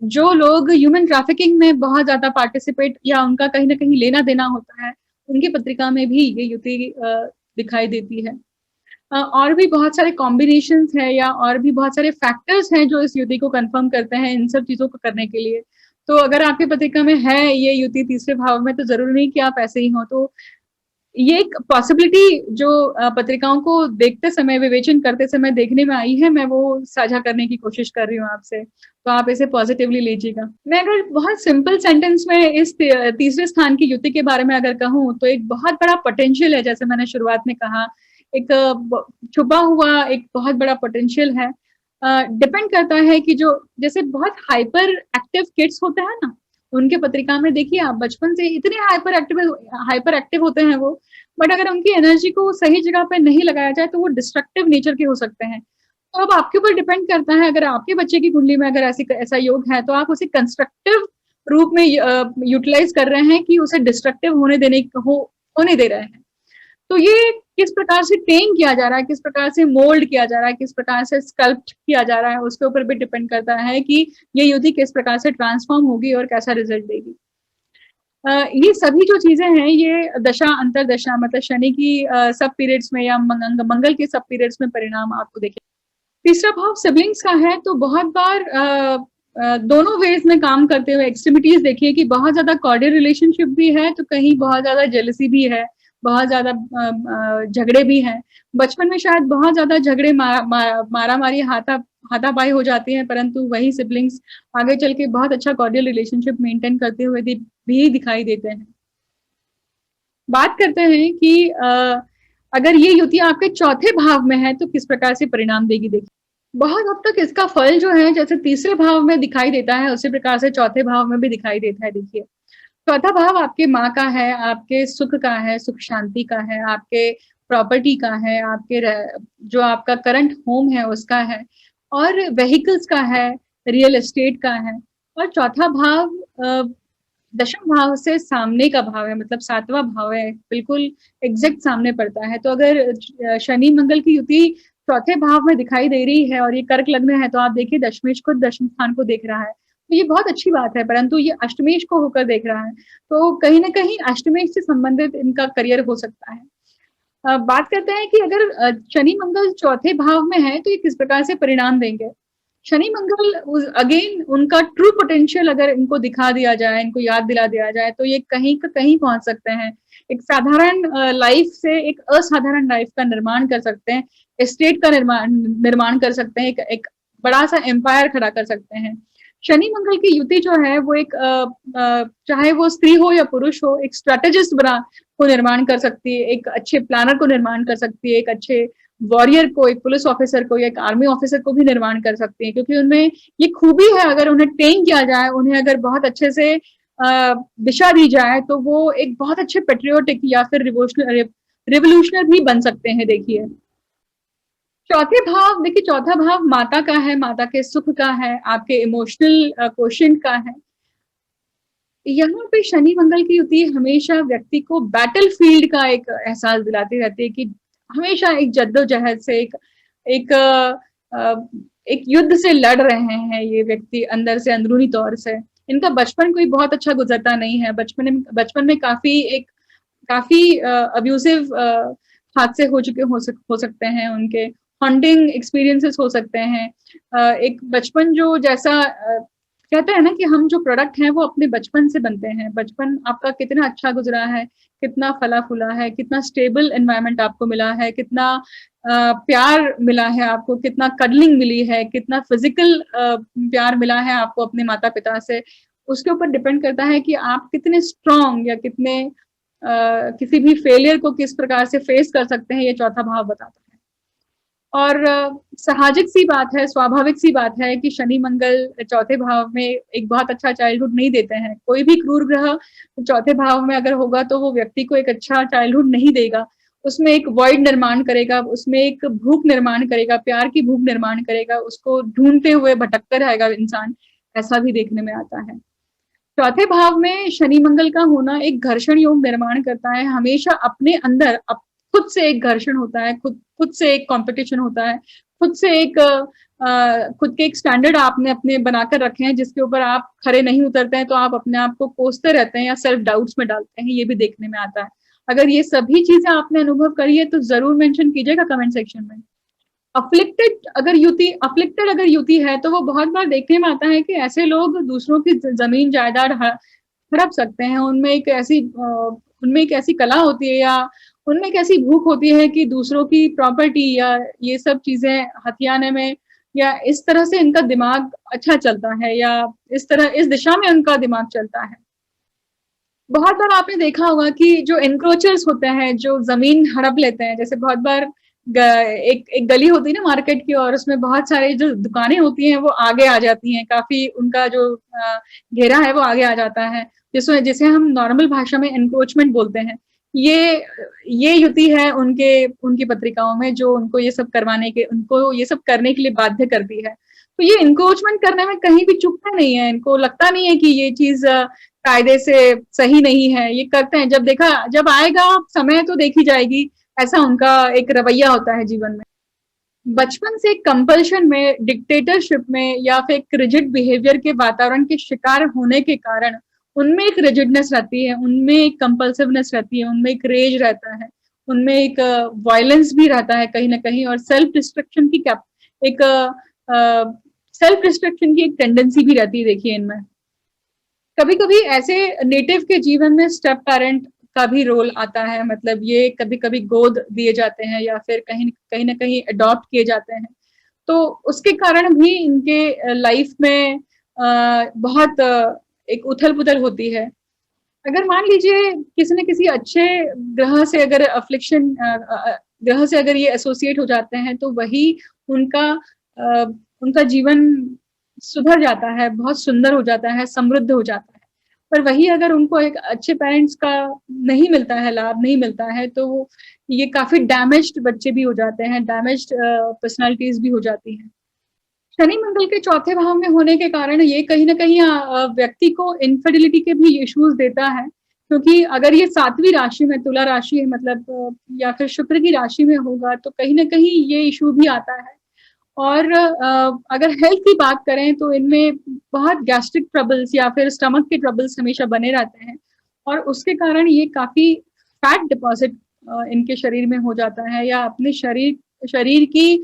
जो लोग ह्यूमन ट्रैफिकिंग में बहुत ज्यादा पार्टिसिपेट या उनका कहीं ना कहीं लेना देना होता है, उनकी पत्रिका में भी ये युति दिखाई देती है। और भी बहुत सारे कॉम्बिनेशंस हैं या और भी बहुत सारे फैक्टर्स हैं जो इस युति को कंफर्म करते हैं इन सब चीजों को करने के लिए। तो अगर आपकी पत्रिका में है ये युति तीसरे भाव में, तो जरूरी नहीं कि आप ऐसे ही हो। तो ये एक पॉसिबिलिटी जो पत्रिकाओं को देखते समय, विवेचन करते समय देखने में आई है, मैं वो साझा करने की कोशिश कर रही हूँ आपसे, तो आप इसे पॉजिटिवली लीजिएगा। मैं अगर बहुत सिंपल सेंटेंस में इस तीसरे स्थान की युति के बारे में अगर कहूँ, तो एक बहुत बड़ा पोटेंशियल है, जैसे मैंने शुरुआत में कहा, एक छुपा हुआ एक बहुत बड़ा पोटेंशियल है। डिपेंड करता है कि जो जैसे बहुत हाइपर एक्टिव किड्स होते हैं ना, उनके पत्रिका में देखिए आप बचपन से इतने हाइपर एक्टिव होते हैं वो, बट अगर उनकी एनर्जी को सही जगह पे नहीं लगाया जाए तो वो डिस्ट्रक्टिव नेचर के हो सकते हैं। तो अब आपके ऊपर डिपेंड करता है, अगर आपके बच्चे की कुंडली में अगर ऐसा योग है, तो आप उसे कंस्ट्रक्टिव रूप में यूटिलाइज कर रहे हैं कि उसे डिस्ट्रक्टिव होने दे रहे हैं। तो ये किस प्रकार से टेम किया जा रहा है, किस प्रकार से मोल्ड किया जा रहा है, किस प्रकार से स्कल्प्ट किया जा रहा है, उसके ऊपर भी डिपेंड करता है कि ये युति किस प्रकार से ट्रांसफॉर्म होगी और कैसा रिजल्ट देगी। ये सभी जो चीजें हैं, ये दशा अंतरदशा मतलब शनि की सब पीरियड्स में या मंगल के सब पीरियड्स में परिणाम आपको देखें। तीसरा भाव सिबलिंग्स का है, तो बहुत बार दोनों वेज में काम करते हुए एक्सट्रीमिटीज देखिए कि बहुत ज्यादा कॉर्डियल रिलेशनशिप भी है, तो कहीं बहुत ज्यादा जेलसी भी है, बहुत ज्यादा झगड़े भी हैं। बचपन में शायद बहुत ज्यादा झगड़े मारा मारी हाथापाई हो जाती है, परंतु वही सिबलिंग्स आगे चल के बहुत अच्छा कॉर्डियल रिलेशनशिप मेंटेन करते हुए भी दिखाई देते हैं। बात करते हैं कि अगर ये युति आपके चौथे भाव में है तो किस प्रकार से परिणाम देगी। देखिए, बहुत हद तक इसका फल जो है जैसे तीसरे भाव में दिखाई देता है, उसी प्रकार से चौथे भाव में भी दिखाई देता है। देखिए, चौथा भाव आपके माँ का है, आपके सुख का है, सुख शांति का है, आपके प्रॉपर्टी का है, आपके जो आपका करंट होम है उसका है, और व्हीकल्स का है, रियल एस्टेट का है। और चौथा भाव दशम भाव से सामने का भाव है, मतलब सातवां भाव है, बिल्कुल एग्जैक्ट सामने पड़ता है। तो अगर शनि मंगल की युति चौथे भाव में दिखाई दे रही है और ये कर्क लग्न है, तो आप देखिए दशमेश खुद दशम स्थान को देख रहा है, तो ये बहुत अच्छी बात है। परंतु ये अष्टमेश को होकर देख रहा है, तो कहीं ना कहीं अष्टमेश से संबंधित इनका करियर हो सकता है। बात करते हैं कि अगर शनि मंगल चौथे भाव में है तो ये किस प्रकार से परिणाम देंगे। शनि मंगल अगेन उनका ट्रू पोटेंशियल अगर इनको दिखा दिया जाए, इनको याद दिला दिया जाए, तो ये कहीं का कहीं पहुंच सकते हैं। एक साधारण लाइफ से एक असाधारण लाइफ का निर्माण कर सकते हैं, स्टेट का निर्माण कर सकते हैं, एक बड़ा सा एम्पायर खड़ा कर सकते हैं। शनि मंगल की युति जो है वो एक चाहे वो स्त्री हो या पुरुष हो, एक स्ट्रेटेजिस्ट को निर्माण कर सकती है, एक अच्छे प्लानर को निर्माण कर सकती है, एक अच्छे वॉरियर को, एक पुलिस ऑफिसर को या एक आर्मी ऑफिसर को भी निर्माण कर सकती है, क्योंकि उनमें ये खूबी है। अगर उन्हें ट्रेन किया जाए, उन्हें अगर बहुत अच्छे से दिशा दी जाए, तो वो एक बहुत अच्छे पेट्रियोटिक या फिर रिवोल्यूशनर भी बन सकते हैं। देखिए, चौथे भाव, देखिए चौथा भाव माता का है, माता के सुख का है, आपके इमोशनल क्वोशिएंट का है। यहाँ पे शनि मंगल की युति हमेशा व्यक्ति को बैटल फील्ड का एक एहसास दिलाती रहती है कि हमेशा एक जद्दोजहद से एक एक युद्ध से लड़ रहे हैं ये व्यक्ति अंदर से, अंदरूनी तौर से। इनका बचपन कोई बहुत अच्छा गुजरता नहीं है। बचपन में काफी अब्यूसिव हादसे हो सकते हैं, उनके हॉन्टिंग एक्सपीरियंसेस हो सकते हैं। एक बचपन जो जैसा कहते हैं ना कि हम जो प्रोडक्ट हैं वो अपने बचपन से बनते हैं। बचपन आपका कितना अच्छा गुजरा है, कितना फला फूला है, कितना स्टेबल एनवायरनमेंट आपको मिला है, कितना प्यार मिला है आपको, कितना कडलिंग मिली है, कितना फिजिकल प्यार मिला है आपको अपने माता पिता से, उसके ऊपर डिपेंड करता है कि आप कितने स्ट्रांग या कितने किसी भी फेलियर को किस प्रकार से फेस कर सकते हैं, ये चौथा भाव बताता है। और सामाजिक सी बात है, स्वाभाविक सी बात है कि शनि मंगल चौथे भाव में एक बहुत अच्छा चाइल्डहुड नहीं देते हैं। कोई भी क्रूर ग्रह चौथे भाव में अगर होगा तो वो व्यक्ति को एक अच्छा चाइल्डहुड नहीं देगा। उसमें एक वॉइड निर्माण करेगा, उसमें एक भूख निर्माण करेगा, प्यार की भूख निर्माण करेगा, उसको ढूंढते हुए भटकता रहेगा इंसान, ऐसा भी देखने में आता है। चौथे भाव में शनि मंगल का होना एक घर्षण योग निर्माण करता है। हमेशा अपने अंदर खुद से एक घर्षण होता है, खुद खुद से एक कंपटीशन होता है, खुद से एक खुद के एक स्टैंडर्ड आपने अपने बनाकर रखे हैं जिसके ऊपर आप खरे नहीं उतरते हैं तो आप अपने आप को कोसते रहते हैं या सेल्फ डाउट्स में डालते हैं, ये भी देखने में आता है। अगर ये सभी चीजें आपने अनुभव करी है तो जरूर मेंशन कीजिएगा कमेंट सेक्शन में। अफ्लिक्टेड अगर युति है तो वो बहुत बार देखने में आता है कि ऐसे लोग दूसरों की जमीन जायदाद हड़प सकते हैं। उनमें एक ऐसी कला होती है या उनमें एक ऐसी भूख होती है कि दूसरों की प्रॉपर्टी या ये सब चीजें हथियाने में या इस तरह से इनका दिमाग अच्छा चलता है या इस दिशा में उनका दिमाग चलता है। बहुत बार आपने देखा होगा कि जो एनक्रोचर्स होते हैं, जो जमीन हड़प लेते हैं, जैसे बहुत बार एक गली होती है ना मार्केट की, और उसमें बहुत सारे जो दुकानें होती हैं वो आगे आ जाती हैं, काफी उनका जो घेरा है वो आगे आ जाता है, जिसमें जिसे हम नॉर्मल भाषा में एनक्रोचमेंट बोलते हैं। ये युति है उनकी पत्रिकाओं में जो उनको ये सब करने के लिए बाध्य करती है। तो ये एनक्रोचमेंट करने में कहीं भी चुकते नहीं है, इनको लगता नहीं है कि ये चीज कायदे से सही नहीं है, ये करते हैं। जब आएगा समय तो देखी जाएगी, ऐसा उनका एक रवैया होता है जीवन में। बचपन से कंपल्शन में, डिक्टेटरशिप में या फिर एक रिजिड बिहेवियर के वातावरण के शिकार होने के कारण उनमें एक रिजिडनेस रहती है, उनमें एक कंपल्सिवनेस रहती है, उनमें एक रेज रहता है, उनमें एक वायलेंस भी रहता है कहीं ना कहीं, और सेल्फ डिस्ट्रक्शन की एक टेंडेंसी भी रहती है देखिए इनमें। कभी कभी ऐसे नेटिव के जीवन में स्टेप पेरेंट का भी रोल आता है, मतलब ये कभी कभी गोद दिए जाते हैं या फिर कहीं ना कहीं अडॉप्ट किए जाते हैं, तो उसके कारण भी इनके लाइफ में बहुत एक उथल पुथल होती है। अगर मान लीजिए किसी न किसी अच्छे ग्रह से अगर अफ्लिक्शन ग्रह से अगर ये एसोसिएट हो जाते हैं तो वही उनका उनका जीवन सुधर जाता है, बहुत सुंदर हो जाता है, समृद्ध हो जाता है। पर वही अगर उनको एक अच्छे पेरेंट्स का नहीं मिलता है, लाभ नहीं मिलता है, तो ये काफी डैमेज्ड बच्चे भी हो जाते हैं, डैमेज्ड पर्सनालिटीज भी हो जाती हैं। शनि मंगल के चौथे भाव में होने के कारण ये कहीं ना कहीं व्यक्ति को इनफिडिलिटी के भी इश्यूज देता है, क्योंकि अगर ये 7वीं राशि में, तुला राशि है मतलब, या फिर शुक्र की राशि में होगा तो कहीं ना कहीं ये इशू भी आता है। और अगर हेल्थ की बात करें तो इनमें बहुत गैस्ट्रिक ट्रबल्स या फिर स्टमक के ट्रबल्स हमेशा बने रहते हैं, और उसके कारण ये काफी फैट डिपॉजिट इनके शरीर में हो जाता है, या अपने शरीर की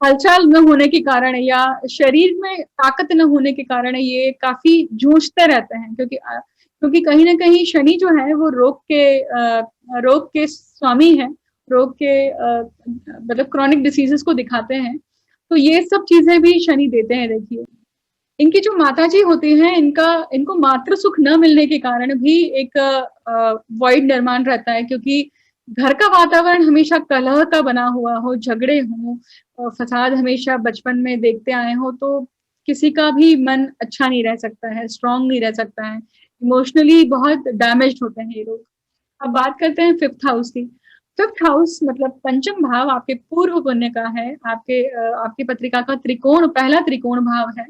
हलचल न होने के कारण या शरीर में ताकत न होने के कारण ये काफी जूझते रहते हैं, क्योंकि कहीं ना कहीं शनि जो है वो रोग के स्वामी है, रोग के मतलब क्रॉनिक डिसीजेस को दिखाते हैं। तो ये सब चीजें भी शनि देते हैं देखिए। इनकी जो माताजी होती हैं, इनको मातृ सुख न मिलने के कारण भी एक वॉइड निर्माण रहता है, क्योंकि घर का वातावरण हमेशा कलह का बना हुआ हो, झगड़े हो, फसाद हमेशा बचपन में देखते आए हो, तो किसी का भी मन अच्छा नहीं रह सकता है, स्ट्रांग नहीं रह सकता है, इमोशनली बहुत डैमेज्ड होते हैं ये लोग। अब बात करते हैं फिफ्थ हाउस की। फिफ्थ हाउस मतलब पंचम भाव आपके पूर्व पुण्य का है, आपकी पत्रिका का पहला त्रिकोण भाव है।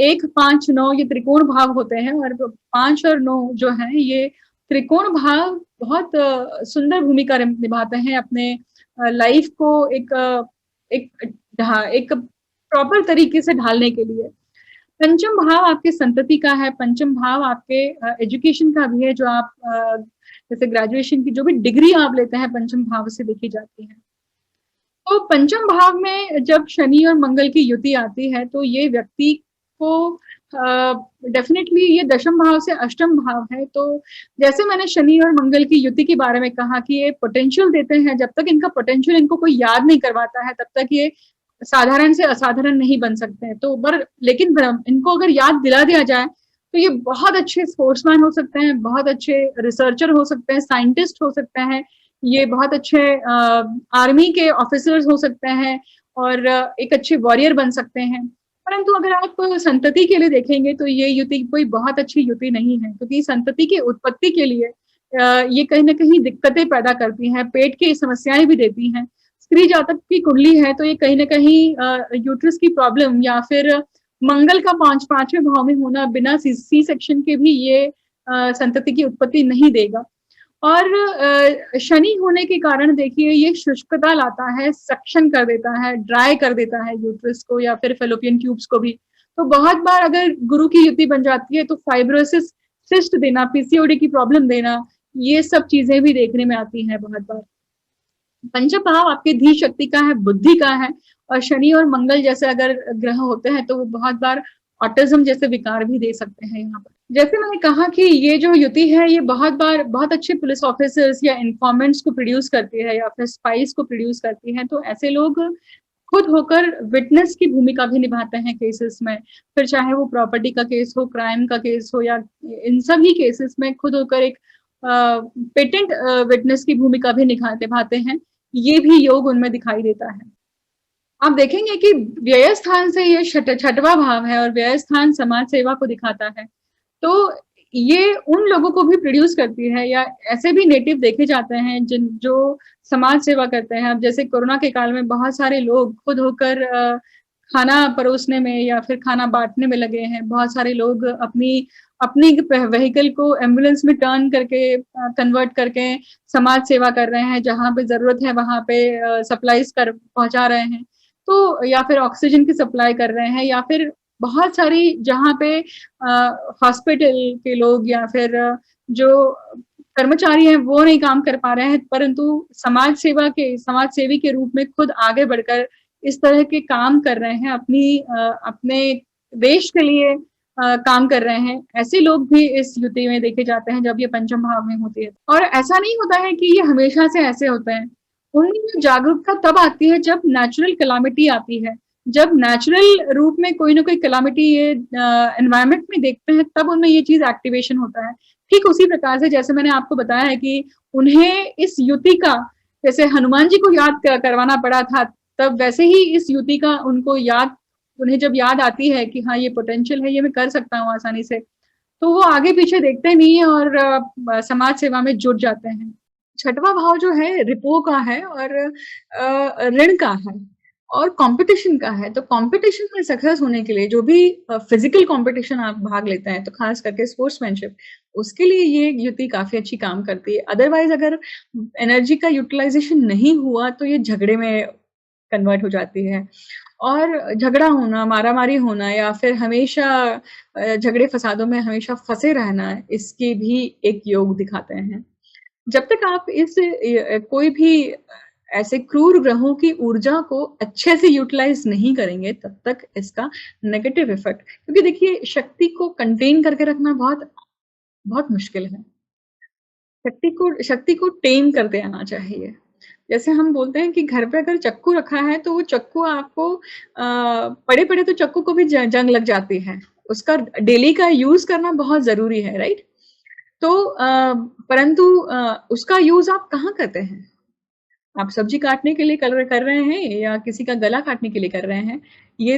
1, 5, 9 ये त्रिकोण भाव होते हैं, और 5 और 9 जो है ये त्रिकोण भाव बहुत सुंदर भूमिका निभाते हैं अपने लाइफ को एक प्रॉपर तरीके से ढालने के लिए। पंचम भाव आपके संतति का है, पंचम भाव आपके एजुकेशन का भी है, जो आप जैसे ग्रेजुएशन की जो भी डिग्री आप लेते हैं पंचम भाव से देखी जाती है। तो पंचम भाव में जब शनि और मंगल की युति आती है तो ये व्यक्ति को डेफिनेटली ये दशम भाव से अष्टम भाव है। तो जैसे मैंने शनि और मंगल की युति के बारे में कहा कि ये पोटेंशियल देते हैं, जब तक इनका पोटेंशियल इनको कोई याद नहीं करवाता है तब तक ये साधारण से असाधारण नहीं बन सकते हैं, तो पर लेकिन इनको अगर याद दिला दिया जाए तो ये बहुत अच्छे स्पोर्ट्समैन हो सकते हैं, बहुत अच्छे रिसर्चर हो सकते हैं, साइंटिस्ट हो सकते हैं, ये बहुत अच्छे आर्मी के ऑफिसर्स हो सकते हैं और एक अच्छे वॉरियर बन सकते हैं। परंतु अगर आप संतति के लिए देखेंगे तो ये युति कोई बहुत अच्छी युति नहीं है, क्योंकि संतति की उत्पत्ति के लिए ये कहीं न कहीं दिक्कतें पैदा करती हैं, पेट की समस्याएँ भी देती हैं। स्त्री जातक की कुंडली है तो ये कहीं न कहीं यूट्रस की प्रॉब्लम या फिर मंगल का 5वें भाव में होना बिना सी सेक्शन के भी ये संतति की उत्पत्ति नहीं देगा। और शनि होने के कारण देखिए ये शुष्कता लाता है, सक्शन कर देता है, ड्राई कर देता है यूट्रस को या फिर फैलोपियन ट्यूब्स को भी। तो बहुत बार अगर गुरु की युति बन जाती है तो फाइब्रोसिस, सिस्ट देना, पीसीओडी की प्रॉब्लम देना, ये सब चीजें भी देखने में आती हैं बहुत बार। पंचम भाव आपके धी शक्ति का है, बुद्धि का है, और शनि और मंगल जैसे अगर ग्रह होते हैं तो वो बहुत बार ऑटिज्म जैसे विकार भी दे सकते हैं यहाँ पर। जैसे मैंने कहा कि ये जो युति है ये बहुत बार बहुत अच्छे पुलिस ऑफिसर्स या इन्फॉर्मेंट्स को प्रोड्यूस करती है या फिर स्पाइस को प्रोड्यूस करती है, तो ऐसे लोग खुद होकर विटनेस की भूमिका भी निभाते हैं केसेस में, फिर चाहे वो प्रॉपर्टी का केस हो, क्राइम का केस हो, या इन सभी केसेस में खुद होकर एक पेटेंट विटनेस की भूमिका भी निभाते हैं। ये भी योग उनमें दिखाई देता है। आप देखेंगे कि व्यय स्थान से ये छठवां भाव है और व्यय स्थान समाज सेवा को दिखाता है, तो ये उन लोगों को भी प्रोड्यूस करती है, या ऐसे भी नेटिव देखे जाते हैं जिन जो समाज सेवा करते हैं। अब जैसे कोरोना के काल में बहुत सारे लोग खुद होकर खाना परोसने में या फिर खाना बांटने में लगे हैं। बहुत सारे लोग अपनी अपनी व्हीकल को एम्बुलेंस में टर्न करके कन्वर्ट करके समाज सेवा कर रहे हैं, जहाँ पे जरूरत है वहां पे सप्लाईज कर पहुंचा रहे हैं, तो या फिर ऑक्सीजन की सप्लाई कर रहे हैं, या फिर बहुत सारी जहाँ पे हॉस्पिटल के लोग या फिर जो कर्मचारी हैं वो नहीं काम कर पा रहे हैं, परंतु समाज सेवी के रूप में खुद आगे बढ़कर इस तरह के काम कर रहे हैं, अपने देश के लिए काम कर रहे हैं। ऐसे लोग भी इस युति में देखे जाते हैं जब ये पंचम भाव में होती है। और ऐसा नहीं होता है कि ये हमेशा से ऐसे होते हैं, उनमें जागरूकता तब आती है जब नेचुरल कैलामिटी आती है, जब नेचुरल रूप में कोई ना कोई कैलामिटी ये एनवायरनमेंट में देखते हैं, तब उनमें ये चीज एक्टिवेशन होता है। ठीक उसी प्रकार से जैसे मैंने आपको बताया है कि उन्हें इस युति का, जैसे हनुमान जी को याद करवाना पड़ा था, तब वैसे ही इस युति का उन्हें जब याद आती है कि हाँ ये पोटेंशियल है, ये मैं कर सकता हूँ आसानी से, तो वो आगे पीछे देखते नहीं है और समाज सेवा में जुट जाते हैं। छठवां भाव जो है रिपो का है और ऋण का है और कंपटीशन का है। तो कंपटीशन में सक्सेस होने के लिए जो भी फिजिकल कंपटीशन आप भाग लेते हैं, तो खास करके स्पोर्ट्समैनशिप, उसके लिए ये युति काफी अच्छी काम करती है। अदरवाइज अगर एनर्जी का यूटिलाइजेशन नहीं हुआ तो ये झगड़े में कन्वर्ट हो जाती है, और झगड़ा होना, मारामारी होना, या फिर हमेशा झगड़े फसादों में हमेशा फंसे रहना, इसके भी एक योग दिखाते हैं। जब तक आप कोई भी ऐसे क्रूर ग्रहों की ऊर्जा को अच्छे से यूटिलाइज नहीं करेंगे, तब तक इसका नेगेटिव इफेक्ट, क्योंकि देखिए शक्ति को कंटेन करके रखना बहुत बहुत मुश्किल है। शक्ति को टेम करते आना चाहिए। जैसे हम बोलते हैं कि घर पे अगर चक्कू रखा है तो वो चक्कू आपको पड़े पड़े तो चक्कू को भी जंग लग जाती है, उसका डेली का यूज करना बहुत जरूरी है, राइट? तो परंतु उसका यूज आप कहाँ करते हैं? आप सब्जी काटने के लिए कर रहे हैं या किसी का गला काटने के लिए कर रहे हैं, ये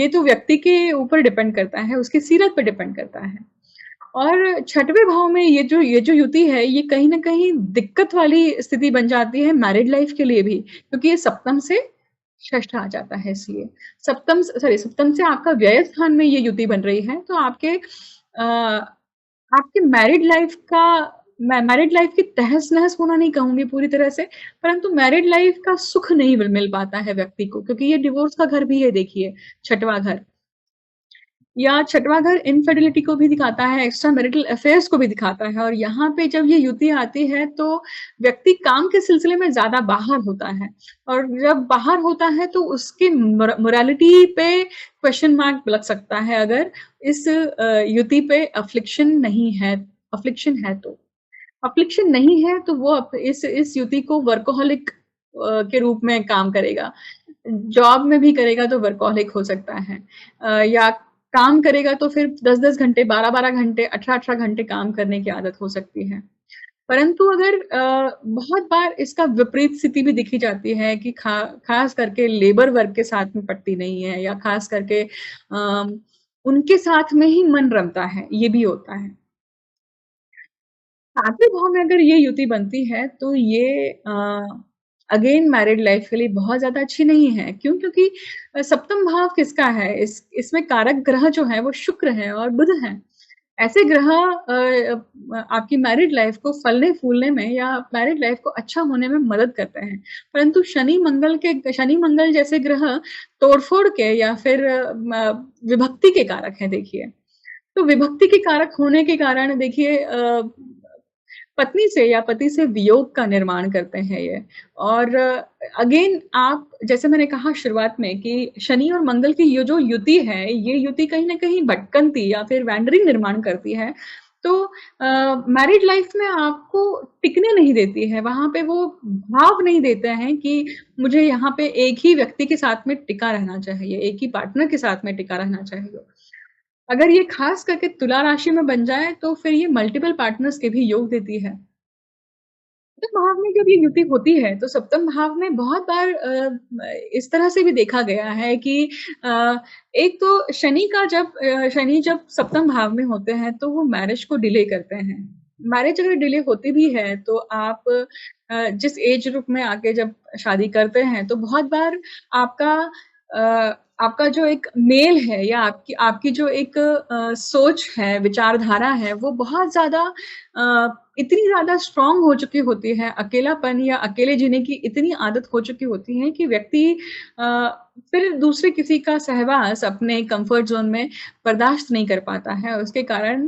तो व्यक्ति के ऊपर डिपेंड करता है, उसकी सीरत पर डिपेंड करता है। और छठवें भाव में ये जो युति है, ये कहीं ना कहीं दिक्कत वाली स्थिति बन जाती है मैरिड लाइफ के लिए भी, क्योंकि ये सप्तम से षष्ठ आ जाता है, इसलिए सप्तम से आपका व्यय स्थान में ये युति बन रही है, तो आपके मैरिड लाइफ की तहस नहस होना नहीं कहूंगी पूरी तरह से, परंतु मैरिड लाइफ का सुख नहीं मिल पाता है व्यक्ति को, क्योंकि ये डिवोर्स का घर भी है। देखिए छठवां घर इनफिडेलिटी को भी दिखाता है, एक्स्ट्रा मैरिटल अफेयर्स को भी दिखाता है, और यहाँ पे जब ये युति आती है तो व्यक्ति काम के सिलसिले में ज्यादा बाहर होता है, और जब बाहर होता है तो उसकी मोरालिटी पे क्वेश्चन मार्क लग सकता है अगर इस युति पे अफ्लिक्शन है तो वो इस युति को वर्कोहलिक के रूप में काम करेगा। जॉब में भी करेगा तो वर्कहॉलिक हो सकता है। या काम करेगा तो फिर 10-10 घंटे, 12-12 घंटे, 18-18 घंटे काम करने की आदत हो सकती है। परंतु अगर बहुत बार इसका विपरीत स्थिति भी देखी जाती है कि खास करके लेबर वर्क के साथ में पटती नहीं है, या खास करके उनके साथ में ही मन रमता है, ये भी होता है। सातवें भाव में अगर ये युति बनती है तो ये अगेन मैरिड लाइफ के लिए बहुत ज़्यादा अच्छी नहीं है। क्यों? क्योंकि सप्तम भाव किसका है? इसमें कारक ग्रह जो है वो शुक्र है और बुध है। ऐसे ग्रह आपकी मैरिड लाइफ को फलने-फूलने में या मैरिड लाइफ को अच्छा होने में मदद करते हैं। परंतु शनि-मंगल जैसे ग्रह तोड़-फोड़ के या फिर विभक्ति के कारक हैं देखिए। तो विभक्ति के कारक होने के कारण देखिए पत्नी से या पति से वियोग का निर्माण करते हैं ये। और अगेन आप जैसे मैंने कहा शुरुआत में कि शनि और मंगल की ये जो युति है, ये युति कहीं न कहीं भटकंती या फिर वैंडरिंग निर्माण करती है। तो मैरिड लाइफ में आपको टिकने नहीं देती है, वहाँ पे वो भाव नहीं देते हैं कि मुझे यहाँ पे एक ही व्यक्ति के साथ में टिका रहना चाहिए, एक ही पार्टनर के साथ में टिका रहना चाहिए। अगर ये खास करके तुला राशि में बन जाए तो फिर ये मल्टीपल पार्टनर्स के भी योग देती है। सप्तम भाव में जब ये युति होती है तो सप्तम भाव में बहुत बार इस तरह से भी देखा गया है कि एक तो शनि जब सप्तम भाव में होते हैं तो वो मैरिज को डिले करते हैं। मैरिज अगर डिले होती भी है तो आप जिस एज ग्रुप में आके जब शादी करते हैं तो बहुत बार आपका आपका जो एक मेल है या आपकी जो एक सोच है, विचारधारा है, वो बहुत ज़्यादा इतनी ज़्यादा स्ट्रॉन्ग हो चुकी होती है, अकेलापन या अकेले जीने की इतनी आदत हो चुकी होती है कि व्यक्ति अ, फिर दूसरे किसी का सहवास अपने कंफर्ट ज़ोन में बर्दाश्त नहीं कर पाता है। उसके कारण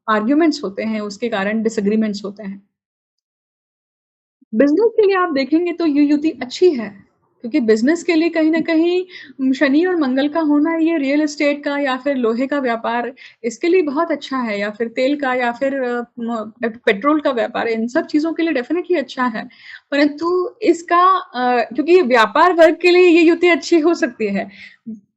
आर्ग्यूमेंट्स होते हैं, उसके कारण डिसएग्रीमेंट्स होते हैं। बिज़नेस के लिए आप देखेंगे तो ये युति अच्छी है, क्योंकि बिज़नेस के लिए कहीं न कहीं शनि और मंगल का होना ये रियल एस्टेट का या फिर लोहे का व्यापार, इसके लिए बहुत अच्छा है या फिर तेल का या फिर पेट्रोल का व्यापार, इन सब चीज़ों के लिए डेफ़िनेटली अच्छा है। परंतु इसका क्योंकि ये व्यापार वर्ग के लिए ये युति अच्छी हो सकती है।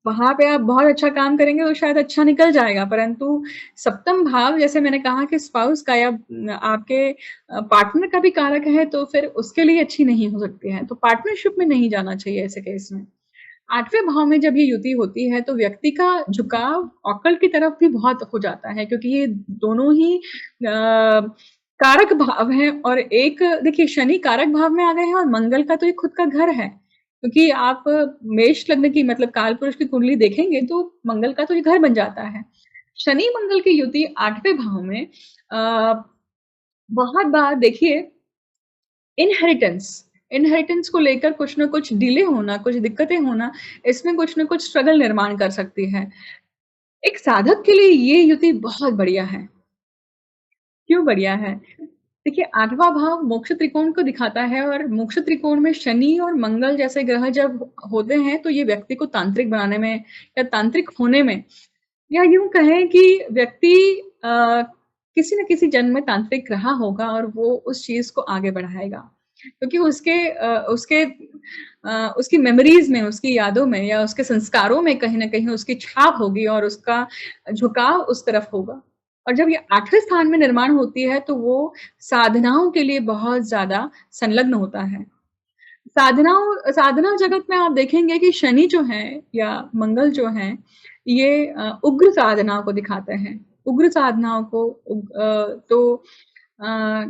वहाँ पे आप बहुत अच्छा काम करेंगे तो शायद अच्छा निकल जाएगा, परंतु सप्तम भाव जैसे मैंने कहा कि स्पाउस का या आपके पार्टनर का भी कारक है तो फिर उसके लिए अच्छी नहीं हो सकती है। तो पार्टनरशिप में नहीं जाना चाहिए ऐसे केस में। 8वें भाव में जब ये युति होती है तो व्यक्ति का झुकाव ऑकल्ट की तरफ भी बहुत हो जाता है क्योंकि ये दोनों ही कारक भाव हैं और एक देखिए शनि कारक भाव में आ गए हैं और मंगल का तो ये खुद का घर है। क्योंकि आप मेष लग्न की मतलब कालपुरुष की कुंडली देखेंगे तो मंगल का तो ये घर बन जाता है। शनि-मंगल की युति 8वें भाव में अ, बहुत बार देखिए इनहेरिटेंस इनहेरिटेंस को लेकर कुछ न कुछ डिले होना, कुछ दिक्कतें होना, इसमें कुछ न कुछ स्ट्रगल निर्माण कर सकती है। एक साधक के लिए ये युति बहुत बढ़िया है। क्यों बढ़िया है? देखिए 8वाँ भाव मोक्ष त्रिकोण को दिखाता है और मोक्ष त्रिकोण में शनि और मंगल जैसे ग्रह जब होते हैं तो ये व्यक्ति को तांत्रिक बनाने में या तांत्रिक होने में या यूँ कहें कि व्यक्ति अ, किसी न किसी जन्म में तांत्रिक रहा होगा और वो उस चीज़ को आगे बढ़ाएगा। क्योंकि उसकी मेमोरीज़ में, उसकी यादों में या उसके संस्कारों में कहीं न कहीं उसकी छाप होगी और उसका झुकाव उस तरफ होगा। और जब ये 8वें स्थान में निर्माण होती है तो वो साधनाओं के लिए बहुत ज़्यादा संलग्न होता है। साधना जगत में आप देखेंगे कि शनि जो है या मंगल जो हैं, ये उग्र साधनाओं को दिखाते हैं। उग्र साधनाओं को तो अ,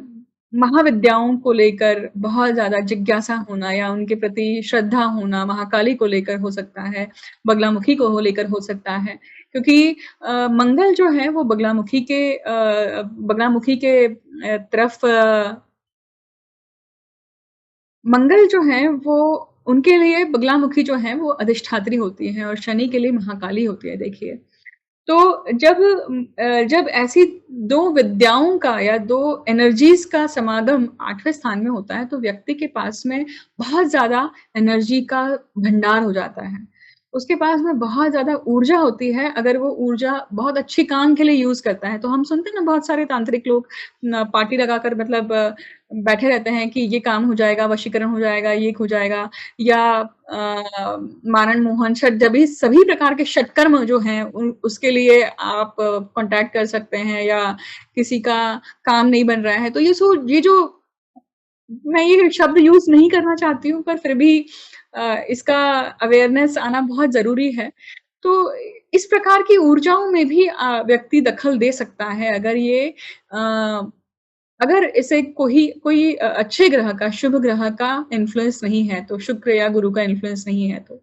महाविद्याओं को लेकर बहुत ज़्यादा जिज्ञासा होना या उनके प्रति श्रद्धा होना, महाकाली को लेकर हो सकता है, बगलामुखी को लेकर हो सकता है। क्योंकि मंगल जो है वो बगलामुखी के तरफ मंगल जो हैं वो उनके लिए बगलामुखी जो हैं वो अधिष्ठात्री होती हैं और शनि के लिए महाकाली होती है देखिए। तो जब ऐसी 2 विद्याओं का या 2 एनर्जीज़ का समागम 8वें स्थान में होता है तो व्यक्ति के पास में बहुत ज़्यादा एनर्जी का भंडार हो जाता है। उसके पास में बहुत ज़्यादा ऊर्जा होती है, अगर वो ऊर्जा बहुत अच्छे काम के लिए यूज़ करता है। तो हम सुनते हैं ना बहुत सारे तांत्रिक लोग न पार्टी लगाकर मतलब बैठे रहते हैं कि ये काम हो जाएगा, वशीकरण हो जाएगा, ये हो जाएगा या मारण, मोहन, षट जभी सभी प्रकार के षटकर्म जो हैं उसके लिए आप कॉन्टैक्ट कर सकते हैं या किसी का काम नहीं बन रहा है। तो ये जो मैं ये शब्द यूज़ नहीं करना चाहती हूँ पर फिर भी इसका अवेयरनेस आना बहुत ज़रूरी है। तो इस प्रकार की ऊर्जाओं में भी व्यक्ति दखल दे सकता है अगर अ, अगर इसे कोई अच्छे ग्रह का, शुभ ग्रह का इन्फ्लुएंस नहीं है तो, शुक्र या गुरु का इन्फ्लुएंस नहीं है तो।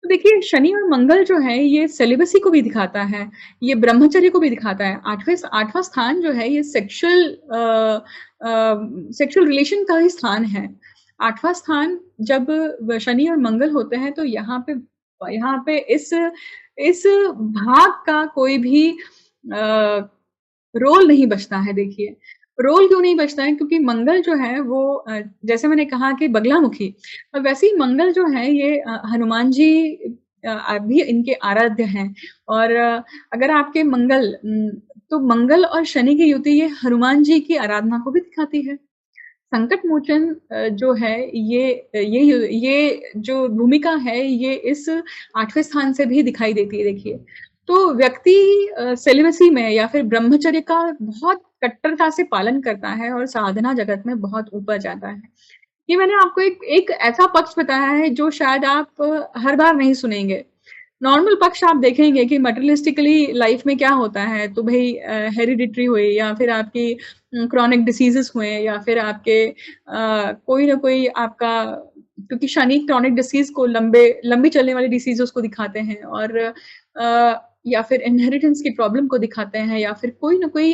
तो देखिए शनि और मंगल जो है ये सेलिबसी को भी दिखाता है, ये ब्रह्मचर्य को भी दिखाता है। 8वाँ स्थान जो है ये सेक्सुअल रिलेशन का ही स्थान है। 8वाँ स्थान जब शनि और मंगल होते हैं तो यहाँ पे इस भाग का कोई भी अ, रोल नहीं बचता है देखिए। रोल क्यों नहीं बचता है? क्योंकि मंगल जो है वो जैसे मैंने कहा कि बगलामुखी वैसे ही मंगल जो है ये हनुमान जी भी इनके आराध्य हैं और अगर आपके तो मंगल और शनि की युति ये हनुमान जी की आराधना को भी दिखाती है। संकट मोचन जो है ये जो भूमिका है ये इस 8वें स्थान से भी दिखाई देती है देखिए। तो व्यक्ति सेलिबसी में या फिर ब्रह्मचर्य का बहुत कट्टरता से पालन करता है और साधना जगत में बहुत ऊपर जाता है। ये मैंने आपको एक एक ऐसा पक्ष बताया है जो शायद आप हर बार नहीं सुनेंगे। नॉर्मल पक्ष आप देखेंगे कि मटेरियलिस्टिकली लाइफ में क्या होता है तो भई हेरिडिटरी हुए या फिर आपकी क्रोनिक डिसीजेस हुए या फिर आपके कोई ना कोई आपका क्योंकि शनि क्रोनिक डिसीज को लंबी चलने वाली डिसीजेस को दिखाते हैं और या फिर इनहेरिटेंस की प्रॉब्लम को दिखाते हैं या फिर कोई ना कोई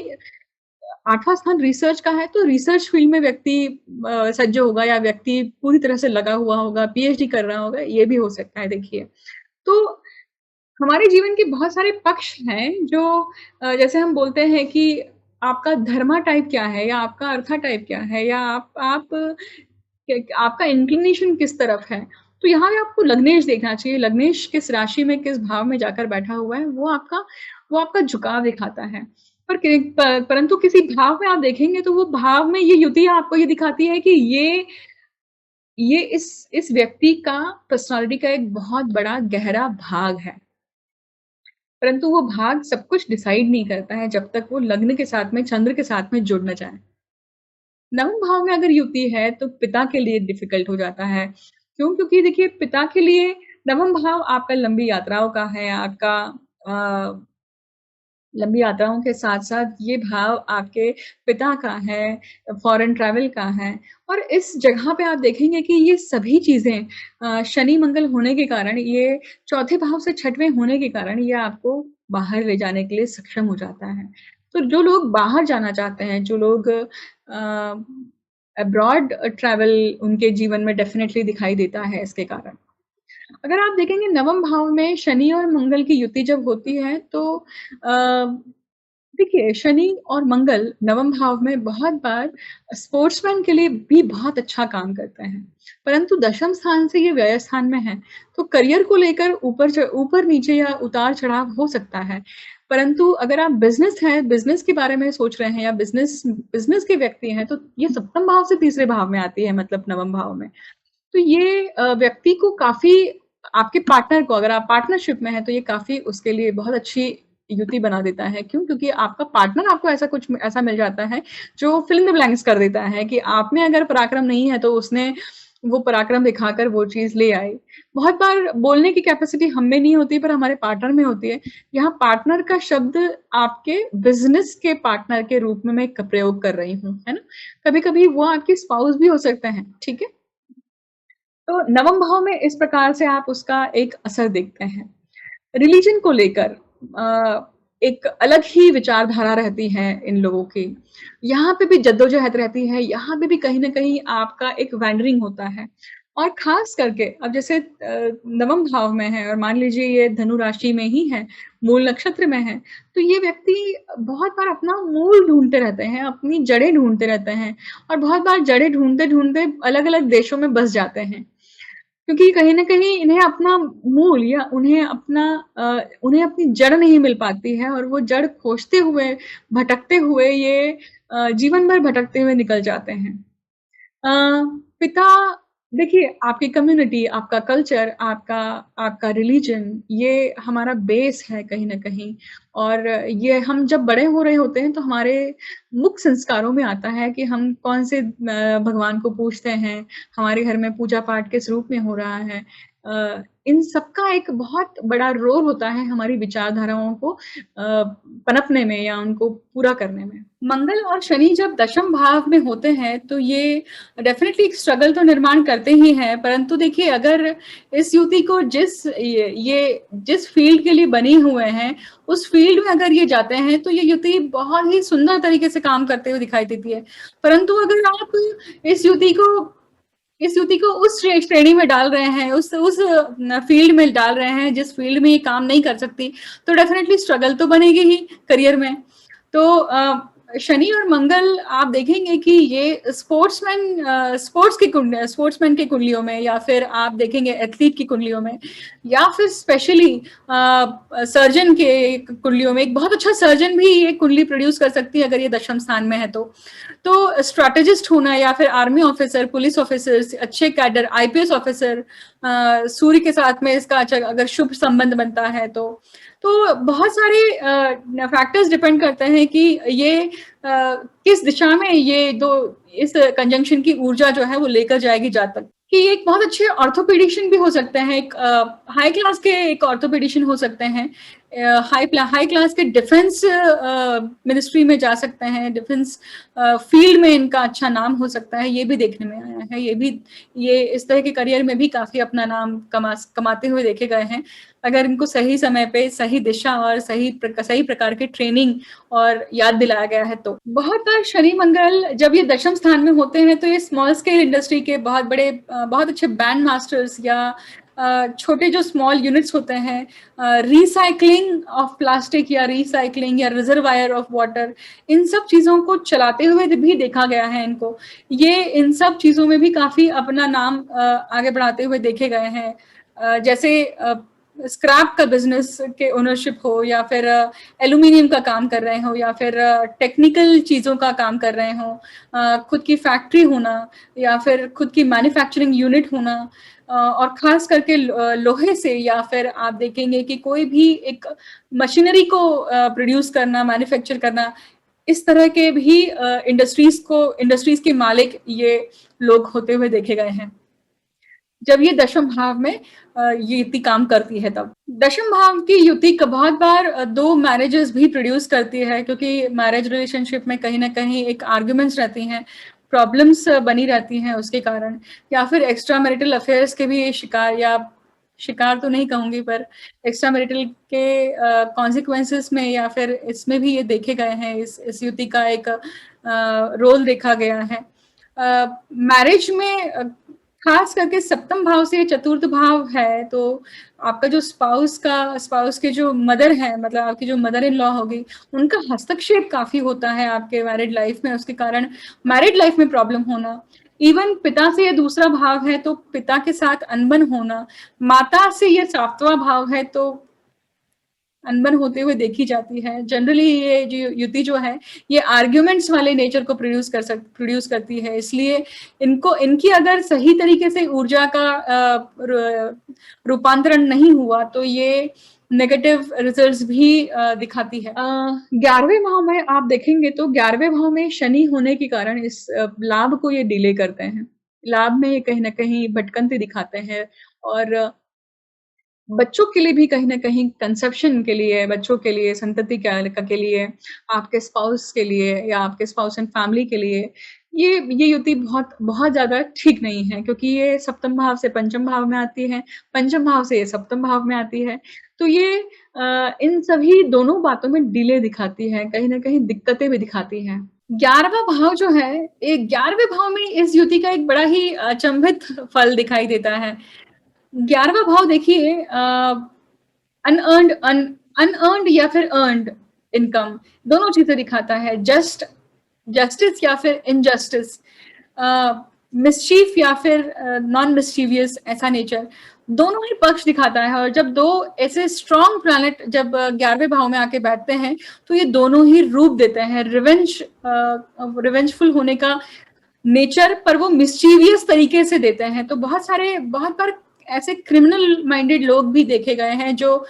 8वाँ स्थान रिसर्च का है तो रिसर्च फील्ड में व्यक्ति सज्ज होगा या व्यक्ति पूरी तरह से लगा हुआ होगा, पीएचडी कर रहा होगा, ये भी हो सकता है देखिए। तो हमारे जीवन के बहुत सारे पक्ष हैं जो जैसे हम बोलते हैं कि आपका धर्मा टाइप क्या है या आपका अर्था टाइप क्या है या आप आपका इंक्लिनेशन किस तरफ है। तो यहाँ पे आपको लग्नेश देखना चाहिए, लग्नेश किस राशि में, किस भाव में जाकर बैठा हुआ है, वो आपका झुकाव दिखाता है। परंतु किसी भाव में आप देखेंगे तो वो भाव में ये युतियाँ आपको ये दिखाती है कि ये इस व्यक्ति का पर्सनैलिटी का एक बहुत बड़ा गहरा भाग है। परंतु वो भाग सब कुछ डिसाइड नहीं करता है जब तक वो लग्न के साथ में, चंद्र के साथ में जुड़ ना जाए। नवम भाव में अगर युति है तो पिता के लिए डिफ़िकल्ट हो जाता है। क्यों? क्योंकि देखिए पिता के लिए नवम भाव आपका लंबी यात्राओं का है, आपका अ, लंबी यात्राओं के साथ-साथ ये भाव आपके पिता का है, फ़ॉरेन ट्रैवल का है और इस जगह पे आप देखेंगे कि ये सभी चीज़ें शनि-मंगल होने के कारण ये चौथे भाव से छठवें होने के कारण ये आपको बाहर ले जाने के लिए सक्षम हो जाता है। तो जो लोग बाहर जाना चाहते हैं, जो लोग अब्रॉड ट्रैवल उनके जीवन में डेफ़िनेटली दिखाई देता है इसके कारण। अगर आप देखेंगे नवम भाव में शनि और मंगल की युति जब होती है तो अ, देखिए शनि और मंगल नवम भाव में बहुत बार स्पोर्ट्समैन के लिए भी बहुत अच्छा काम करते हैं। परंतु दशम स्थान से ये व्यय स्थान में है, तो करियर को लेकर ऊपर-नीचे या उतार-चढ़ाव हो सकता है। परंतु अगर आप बिज़नेस के बारे में सोच रहे हैं या बिज़नेस बिज़नेस के व्यक्ति हैं, तो ये सप्तम भाव से तीसरे भाव में आती है मतलब नवम भाव में। तो ये व्यक्ति को काफ़ी आपके पार्टनर को अगर आप पार्टनरशिप में हैं, तो ये काफ़ी उसके लिए बहुत अच्छी युति बना देता है। क्यों? क्योंकि आपका पार्टनर आपको ऐसा मिल जाता है, जो फिल इन द ब्लैंक्स कर देता है कि आप में अगर पराक्रम नहीं है, तो उसने वो पराक्रम दिखाकर वो चीज़ ले आई। बहुत बार बोलने की कैपेसिटी हम में नहीं होती, पर हमारे पार्टनर में होती है। यहाँ पार्टनर का शब्द आपके बिज़नेस के पार्टनर के रूप में मैं प्रयोग कर रही हूँ, है ना? कभी-कभी वो आपके स्पाउस भी हो सकते हैं, ठीक है? तो नवम भाव में इस प्रकार से आप उसका एक असर देखते हैं। रिलीजन को लेकर एक अलग ही विचारधारा रहती है इन लोगों की। यहाँ पे भी जद्दोजहद रहती है, यहाँ पे भी कहीं न कहीं आपका एक वैंडरिंग होता है। और ख़ास करके अब जैसे नवम भाव में है और मान लीजिए ये धनु राशि में ही है, मूल नक्षत्र में है, तो ये व्यक्ति बहुत बार अपना मूल ढूँढते रहते हैं, अपनी जड़ें ढूँढते रहते हैं और बहुत बार जड़ें ढूँढते-ढूँढते अलग-अलग देशों में बस जाते हैं। क्योंकि कहीं न कहीं इन्हें अपना मूल या उन्हें अपनी जड़ नहीं मिल पाती है और वो जड़ खोजते हुए, भटकते हुए ये जीवन भर भटकते हुए निकल जाते हैं। अ, पिता देखिए आपकी कम्युनिटी, आपका कल्चर, आपका आपका रिलीजन ये हमारा बेस है कहीं न कहीं और ये हम जब बड़े हो रहे होते हैं तो हमारे मुख्य संस्कारों में आता है कि हम कौन से भगवान को पूजते हैं, हमारे घर में पूजा-पाठ किस रूप में हो रहा है। इन सबका एक बहुत बड़ा रोल होता है हमारी विचारधाराओं को पनपने में या उनको पूरा करने में। मंगल और शनि जब दशम भाव में होते हैं, तो ये डेफ़िनेटली एक स्ट्रगल तो निर्माण करते ही हैं, परंतु देखिए अगर इस युति को ये जिस फ़ील्ड के लिए बने हुए हैं, उस फ़ील्ड में अगर ये जाते हैं, तो ये युति बहुत ही सुंदर तरीके से काम करते हुए दिखाई देती है। परंतु अगर आप इस युति को इस युति को उस श्रेणी में डाल रहे हैं, उस फ़ील्ड में डाल रहे हैं, जिस फ़ील्ड में ये काम नहीं कर सकती, तो डेफ़िनेटली स्ट्रगल तो बनेगी ही करियर में। तो शनि और मंगल आप देखेंगे कि ये स्पोर्ट्समैन की कुंडलियों में या फिर आप देखेंगे एथलीट की कुंडलियों में या फिर स्पेशली सर्जन के कुंडलियों में एक बहुत अच्छा सर्जन भी ये कुंडली प्रोड्यूस कर सकती है अगर ये दशम स्थान में है तो स्ट्रैटेजिस्ट होना या फिर आर्मी ऑफिसर, पुलिस ऑफिसर, अच्छे कैडर, आईपीएस ऑफिसर, सूर्य के साथ में इसका अच्छा अगर शुभ संबंध बनता है तो बहुत सारे फैक्टर्स डिपेंड करते हैं कि ये किस दिशा में ये दो इस कंजंक्शन की ऊर्जा जो है वो लेकर जाएगी जातक कि एक बहुत अच्छे ऑर्थोपेडिशियन भी हो सकते हैं, एक हाई क्लास के एक ऑर्थोपेडिशियन हो सकते हैं, हाई क्लास के डिफेंस मिनिस्ट्री में जा सकते हैं, डिफेंस फील्ड में इनका अच्छा नाम हो सकता है, ये भी देखने में आया है। ये इस तरह के करियर में भी काफी अपना नाम कमाते हुए देखे गए हैं अगर इनको सही समय पे सही दिशा और सही प्रकार के ट्रेनिंग और याद दिलाया गया है। तो बहुत बार शनि मंगल जब ये दशम स्थान में होते हैं तो ये स्मॉल स्केल इंडस्ट्री के बहुत बड़े बहुत अच्छे बैंड मास्टर्स या छोटे जो स्मॉल यूनिट्स होते हैं, रिसाइकलिंग ऑफ प्लास्टिक या रिसाइकलिंग या रिजर्वायर ऑफ वाटर, इन सब चीज़ों को चलाते हुए भी देखा गया है इनको। ये इन सब चीज़ों में भी काफ़ी अपना नाम आगे बढ़ाते हुए देखे गए हैं। जैसे स्क्रैप का बिजनेस के ओनरशिप हो या फिर एल्यूमिनियम का काम कर रहे हो या फिर टेक्निकल चीज़ों का काम कर रहे हो, खुद की फैक्ट्री होना या फिर खुद की मैन्युफैक्चरिंग यूनिट होना, और खास करके लोहे से या फिर आप देखेंगे कि कोई भी एक मशीनरी को प्रोड्यूस करना, मैन्युफैक्चर करना, इस तरह के भी इंडस्ट्रीज के मालिक ये लोग होते हुए देखे गए हैं जब ये दशम भाव में ये युति काम करती है। तब दशम भाव की युति बहुत बार दो मैरिजेस भी प्रोड्यूस करती है क्योंकि मैरिज रिलेशनशिप में कहीं ना कहीं एक आर्ग्यूमेंट्स रहती हैं, प्रॉब्लम्स बनी रहती हैं उसके कारण, या फिर एक्स्ट्रा मैरिटल अफेयर्स के भी शिकार तो नहीं कहूंगी पर एक्स्ट्रा मैरिटल के कॉन्सिक्वेंसेस में या फिर इसमें भी ये देखे गए हैं, इस युति का एक रोल देखा गया है। मैरिज में खास करके सप्तम भाव से चतुर्थ भाव है तो आपका जो स्पाउस के जो मदर है, मतलब आपकी जो मदर इन लॉ होगी, उनका हस्तक्षेप काफी होता है आपके मैरिड लाइफ में, उसके कारण मैरिड लाइफ में प्रॉब्लम होना। इवन पिता से ये दूसरा भाव है तो पिता के साथ अनबन होना, माता से ये सातवां भाव है तो अनबन होते हुए देखी जाती है। जनरली ये जो युति जो है ये आर्ग्यूमेंट्स वाले नेचर को प्रोड्यूस करती है, इसलिए इनकी अगर सही तरीके से ऊर्जा का रूपांतरण नहीं हुआ तो ये नेगेटिव रिजल्ट्स भी दिखाती है। 11वें भाव में आप देखेंगे तो 11वें भाव में शनि होने के कारण इस लाभ को ये डिले करते हैं, लाभ में ये कहीं ना कहीं भटकंती दिखाते हैं और बच्चों के लिए भी कहीं न कहीं कंसेप्शन के लिए, बच्चों के लिए, संतति के लिए, आपके स्पाउस के लिए या आपके स्पाउस एंड फैमिली के लिए, ये युति बहुत ज़्यादा ठीक नहीं है क्योंकि ये सप्तम भाव से पंचम भाव में आती है, पंचम भाव से ये सप्तम भाव में आती है। तो ये इन सभी दोनों बातों में डिले दिखाती है, कहीं न कहीं दिक्कतें भी दिखाती हैं। 11वां भाव जो है, एक 11वें भाव में इस युति का एक बड़ा ही अचंभित फल दिखाई देता है। 11वां भाव देखिए अनअर्न्ड या फिर अर्न्ड इनकम दोनों चीजें दिखाता है, जस्टिस या फिर इनजस्टिस, मिसचीफ या फिर नॉन मिसचीवियस ऐसा नेचर। दोनों ही पक्ष दिखाता है। और जब दो ऐसे स्ट्रॉन्ग प्लैनेट जब 11वें भाव में आके बैठते हैं तो ये दोनों ही रूप देते हैं रिवेंजफुल होने का नेचर, पर वो मिस्चीवियस तरीके से देते हैं। तो बहुत बार ऐसे क्रिमिनल माइंडेड लोग भी देखे गए हैं जो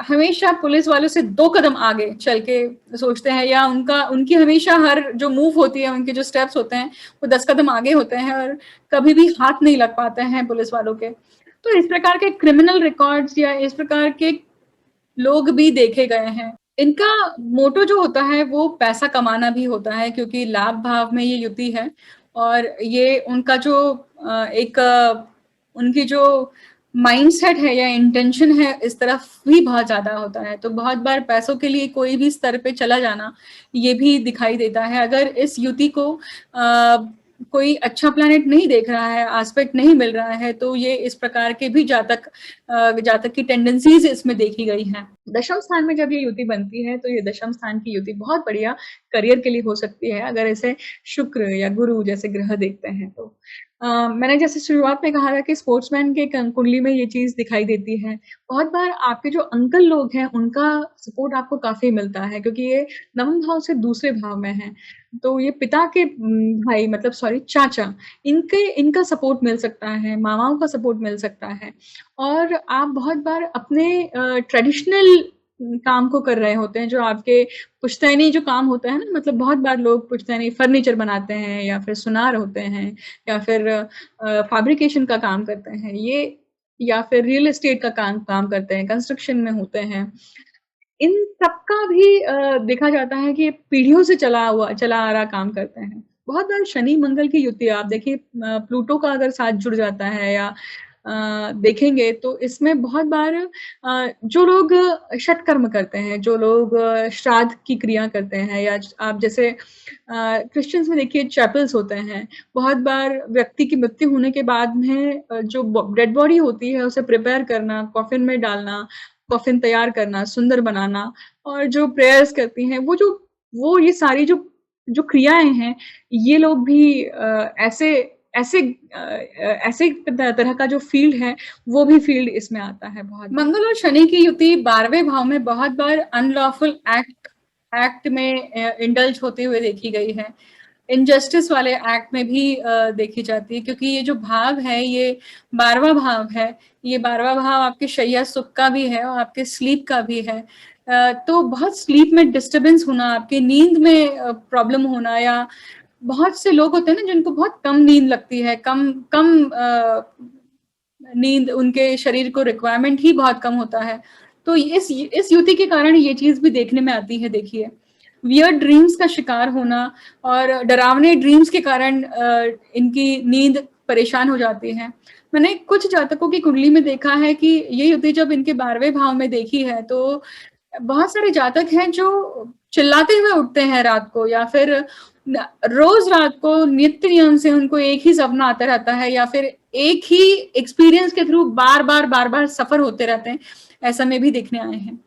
हमेशा पुलिस वालों से 2 कदम आगे चल के सोचते हैं, या उनकी हमेशा हर जो मूव होती है, उनके जो स्टेप्स होते हैं वो 10 कदम आगे होते हैं और कभी भी हाथ नहीं लग पाते हैं पुलिस वालों के। तो इस प्रकार के क्रिमिनल रिकॉर्ड्स या इस प्रकार के लोग भी देखे गए हैं। इनका मोटो जो होता है वो पैसा कमाना भी होता है, क्योंकि लाभ भाव में ये युति है और ये उनका जो उनकी जो माइंडसेट है या इंटेंशन है इस तरफ भी बहुत ज्यादा होता है। तो बहुत बार पैसों के लिए कोई भी स्तर पे चला जाना ये भी दिखाई देता है। अगर इस युति को कोई अच्छा प्लैनेट नहीं देख रहा है, एस्पेक्ट नहीं मिल रहा है, तो ये इस प्रकार के भी जातक की टेंडेंसीज इसमें देखी गई हैं। दशम स्थान में जब ये युति बनती है तो ये दशम स्थान की युति बहुत बढ़िया करियर के लिए हो सकती है, अगर इसे शुक्र या गुरु जैसे ग्रह देखते हैं तो। मैंने जैसे शुरुआत में कहा था कि स्पोर्ट्समैन के कुंडली में ये चीज दिखाई देती है। बहुत बार आपके जो अंकल लोग हैं उनका सपोर्ट आपको काफी मिलता है, क्योंकि ये नवम भाव से दूसरे भाव में है। तो ये पिता के भाई, मतलब सॉरी चाचा, इनका सपोर्ट मिल सकता है, मामाओं का सपोर्ट मिल सकता है। और आप बहुत बार अपने ट्रेडिशनल काम को कर रहे होते हैं, जो आपके पुश्तैनी जो काम होता है ना, मतलब बहुत बार लोग पुश्तैनी फर्नीचर बनाते हैं या फिर सुनार होते हैं या फिर फैब्रिकेशन का काम करते हैं, ये या फिर रियल एस्टेट का काम करते हैं, कंस्ट्रक्शन में होते हैं। इन सबका भी देखा जाता है कि पीढ़ियों से चला आ रहा काम करते हैं। बहुत बार शनि मंगल की युति आप देखिए, प्लूटो का अगर साथ जुड़ जाता है या देखेंगे तो इसमें बहुत बार जो लोग षटकर्म करते हैं, जो लोग श्राद्ध की क्रिया करते हैं, या आप जैसे क्रिश्चियंस में देखिए चैपल्स होते हैं। बहुत बार व्यक्ति की मृत्यु होने के बाद में जो डेड बॉडी होती है उसे प्रिपेयर करना, कॉफिन में डालना, कॉफिन तैयार करना, सुंदर बनाना, और जो प्रेयर्स करती हैं वो ये सारी जो क्रियाएं हैं, ये लोग भी ऐसे ऐसे ऐसे तरह का जो फील्ड है वो भी फील्ड इसमें आता है। बहुत मंगल और शनि की युति 12वें भाव में बहुत बार अनलॉफुल एक्ट में इंडल्ज होते हुए देखी गई है। इनजस्टिस वाले एक्ट में भी देखी जाती है, क्योंकि ये जो भाव है ये 12वां भाव है। ये 12वां भाव आपके शैया सुख का भी है और आपके स्लीप का भी है। तो बहुत स्लीप में डिस्टरबेंस होना, आपकी नींद में प्रॉब्लम होना, या बहुत से लोग होते हैं ना जिनको बहुत कम नींद लगती है, कम कम नींद, उनके शरीर को रिक्वायरमेंट ही बहुत कम होता है। तो इस युति के कारण ये चीज भी देखने में आती है। देखिए, वियर्ड ड्रीम्स का शिकार होना और डरावने ड्रीम्स के कारण इनकी नींद परेशान हो जाती है। मैंने कुछ जातकों की कुंडली में देखा है कि ये युति जब इनके 12वें भाव में देखी है तो बहुत सारे जातक हैं जो चिल्लाते हुए उठते हैं रात को, या फिर रोज रात को नित्य नियम से उनको एक ही सपना आता रहता है, या फिर एक ही एक्सपीरियंस के थ्रू बार बार सफर होते रहते हैं। ऐसा में भी देखने आए हैं।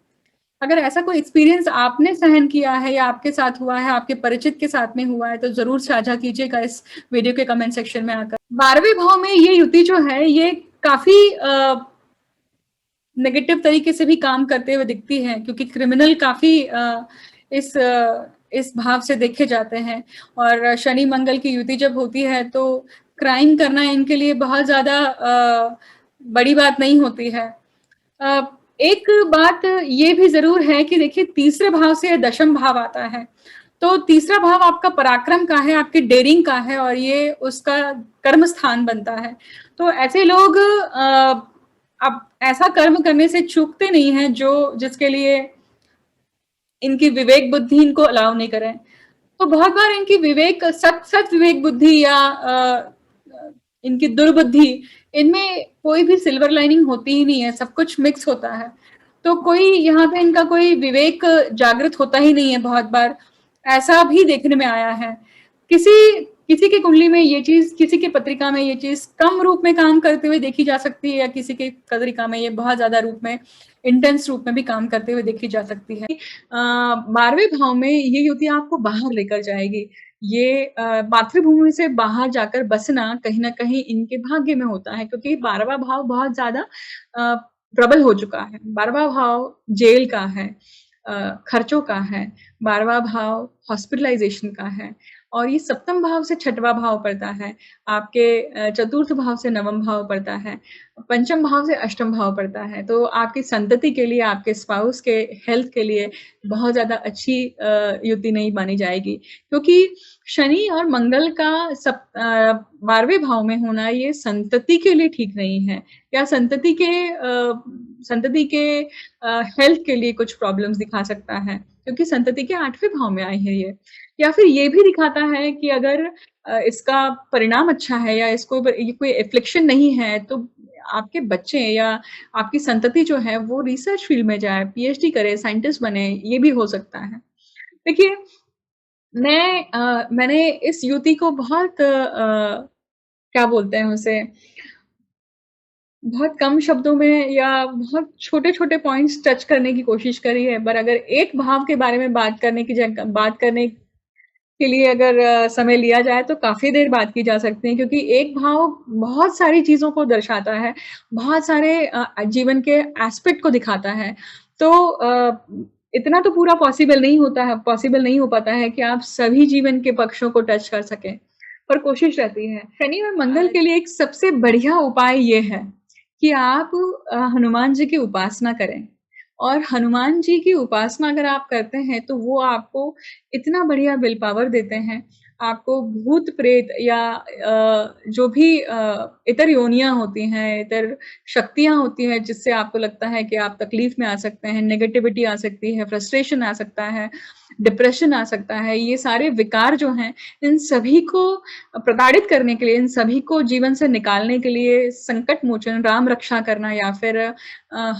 अगर ऐसा कोई एक्सपीरियंस आपने सहन किया है या आपके साथ हुआ है, आपके परिचित के साथ में हुआ है, तो जरूर साझा कीजिएगा इस वीडियो के कमेंट सेक्शन में आकर। 12वें भाव में ये युति जो है ये काफी नेगेटिव तरीके से भी काम करते हुए दिखती है, क्योंकि क्रिमिनल काफी इस भाव से देखे जाते हैं। और शनि मंगल की युति जब होती है तो क्राइम करना इनके लिए बहुत ज्यादा बड़ी बात नहीं होती है। एक बात ये भी जरूर है कि देखिए, तीसरे भाव से दशम भाव आता है, तो तीसरा भाव आपका पराक्रम का है, आपके डेयरिंग का है, और ये उसका कर्म स्थान बनता है। तो ऐसे लोग अब ऐसा कर्म करने से चूकते नहीं हैं जिसके लिए इनकी विवेक बुद्धि इनको अलाउ नहीं करें। तो बहुत बार इनकी सत विवेक बुद्धि या इनकी दुर्बुद्धि, इनमें कोई भी सिल्वर लाइनिंग होती ही नहीं है, सब कुछ मिक्स होता है। तो कोई यहाँ पे इनका कोई विवेक जागृत होता ही नहीं है। बहुत बार ऐसा भी देखने में आया है। किसी के कुंडली में ये चीज, किसी के पत्रिका में ये चीज कम रूप में काम करते हुए देखी जा सकती है, या किसी के पत्रिका में ये बहुत ज्यादा रूप में इंटेंस रूप में भी काम करते हुए देखी जा सकती है। 12वें भाव में ये युति आपको बाहर लेकर जाएगी। ये मातृभूमि से बाहर जाकर बसना कहीं न कहीं इनके भाग्य में होता है क्योंकि 12वाँ भाव बहुत ज़्यादा अ, प्रबल हो चुका है। 12वाँ भाव जेल का है, खर्चों का है, 12वाँ भाव हॉस्पिटलाइज़ेशन का है और ये सप्तम भाव से 6वाँ भाव पड़ता है। आपके चतुर्थ भाव से 9वाँ भाव पड़ता है, पंचम भाव से अष्टम भाव पड़ता है। तो आपकी संतति के लिए, आपके स्पाउस के हेल्थ के लिए बहुत ज़्यादा अच्छी युति नहीं मानी जाएगी क्योंकि शनि और मंगल का 12वें भाव में होना ये संतति के लिए ठीक नहीं है या संतति के हेल्थ के लिए कुछ प्रॉब्लम्स दिखा सकता है क्योंकि संतति के 8वें भाव में आई है ये। या फिर ये भी दिखाता है कि अगर इसका परिणाम अच्छा है या इसको ये कोई एफ्लिक्शन नहीं है तो आपके बच्चे या आपकी संतति जो है वो रिसर्च फील्ड में जाए, पीएचडी करे, साइंटिस्ट बने, ये भी हो सकता है। देखिए, मैंने इस युति को बहुत क्या बोलते हैं उसे, बहुत कम शब्दों में या बहुत छोटे-छोटे पॉइंट्स टच करने की कोशिश करी है, पर अगर एक भाव के बारे में बात करने के लिए अगर समय लिया जाए तो काफ़ी देर बात की जा सकती है क्योंकि एक भाव बहुत सारी चीज़ों को दर्शाता है, बहुत सारे जीवन के एस्पेक्ट को दिखाता है। तो इतना तो पूरा पॉसिबल नहीं हो पाता है कि आप सभी जीवन के पक्षों को टच कर सकें, पर कोशिश रहती है। शनि और मंगल के लिए एक सबसे बढ़िया उपाय ये है कि आप हनुमान जी की उपासना करें और हनुमान जी की उपासना अगर आप करते हैं तो वो आपको इतना बढ़िया विल पावर देते हैं, आपको भूत-प्रेत या जो भी इतर योनियाँ होती हैं, इतर शक्तियाँ होती हैं जिससे आपको लगता है कि आप तकलीफ में आ सकते हैं, नेगेटिविटी आ सकती है, फ्रस्ट्रेशन आ सकता है, डिप्रेशन आ सकता है, ये सारे विकार जो हैं, इन सभी को प्रताड़ित करने के लिए, इन सभी को जीवन से निकालने के लिए संकट मोचन, राम रक्षा करना या फिर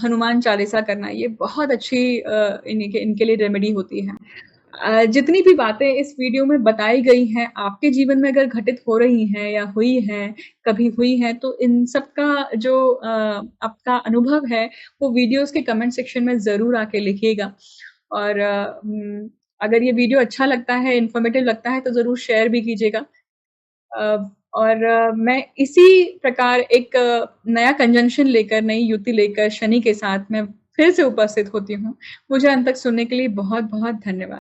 हनुमान चालीसा करना, ये बहुत अच्छी इनके लिए रेमेडी होती है। जितनी भी बातें इस वीडियो में बताई गई हैं, आपके जीवन में अगर घटित हो रही हैं या हुई हैं, कभी हुई हैं, तो इन सब का जो आपका अनुभव है, वो वीडियोज़ के कमेंट सेक्शन में ज़रूर आके लिखिएगा। और अगर ये वीडियो अच्छा लगता है, इन्फॉर्मेटिव लगता है, तो ज़रूर शेयर भी कीजिएगा। और मैं इसी प्रकार एक नया कंजंक्शन लेकर, नई युति लेकर शनि के साथ मैं फिर से उपस्थित होती हूँ। मुझे अंत तक सुनने के लिए बहुत-बहुत धन्यवाद।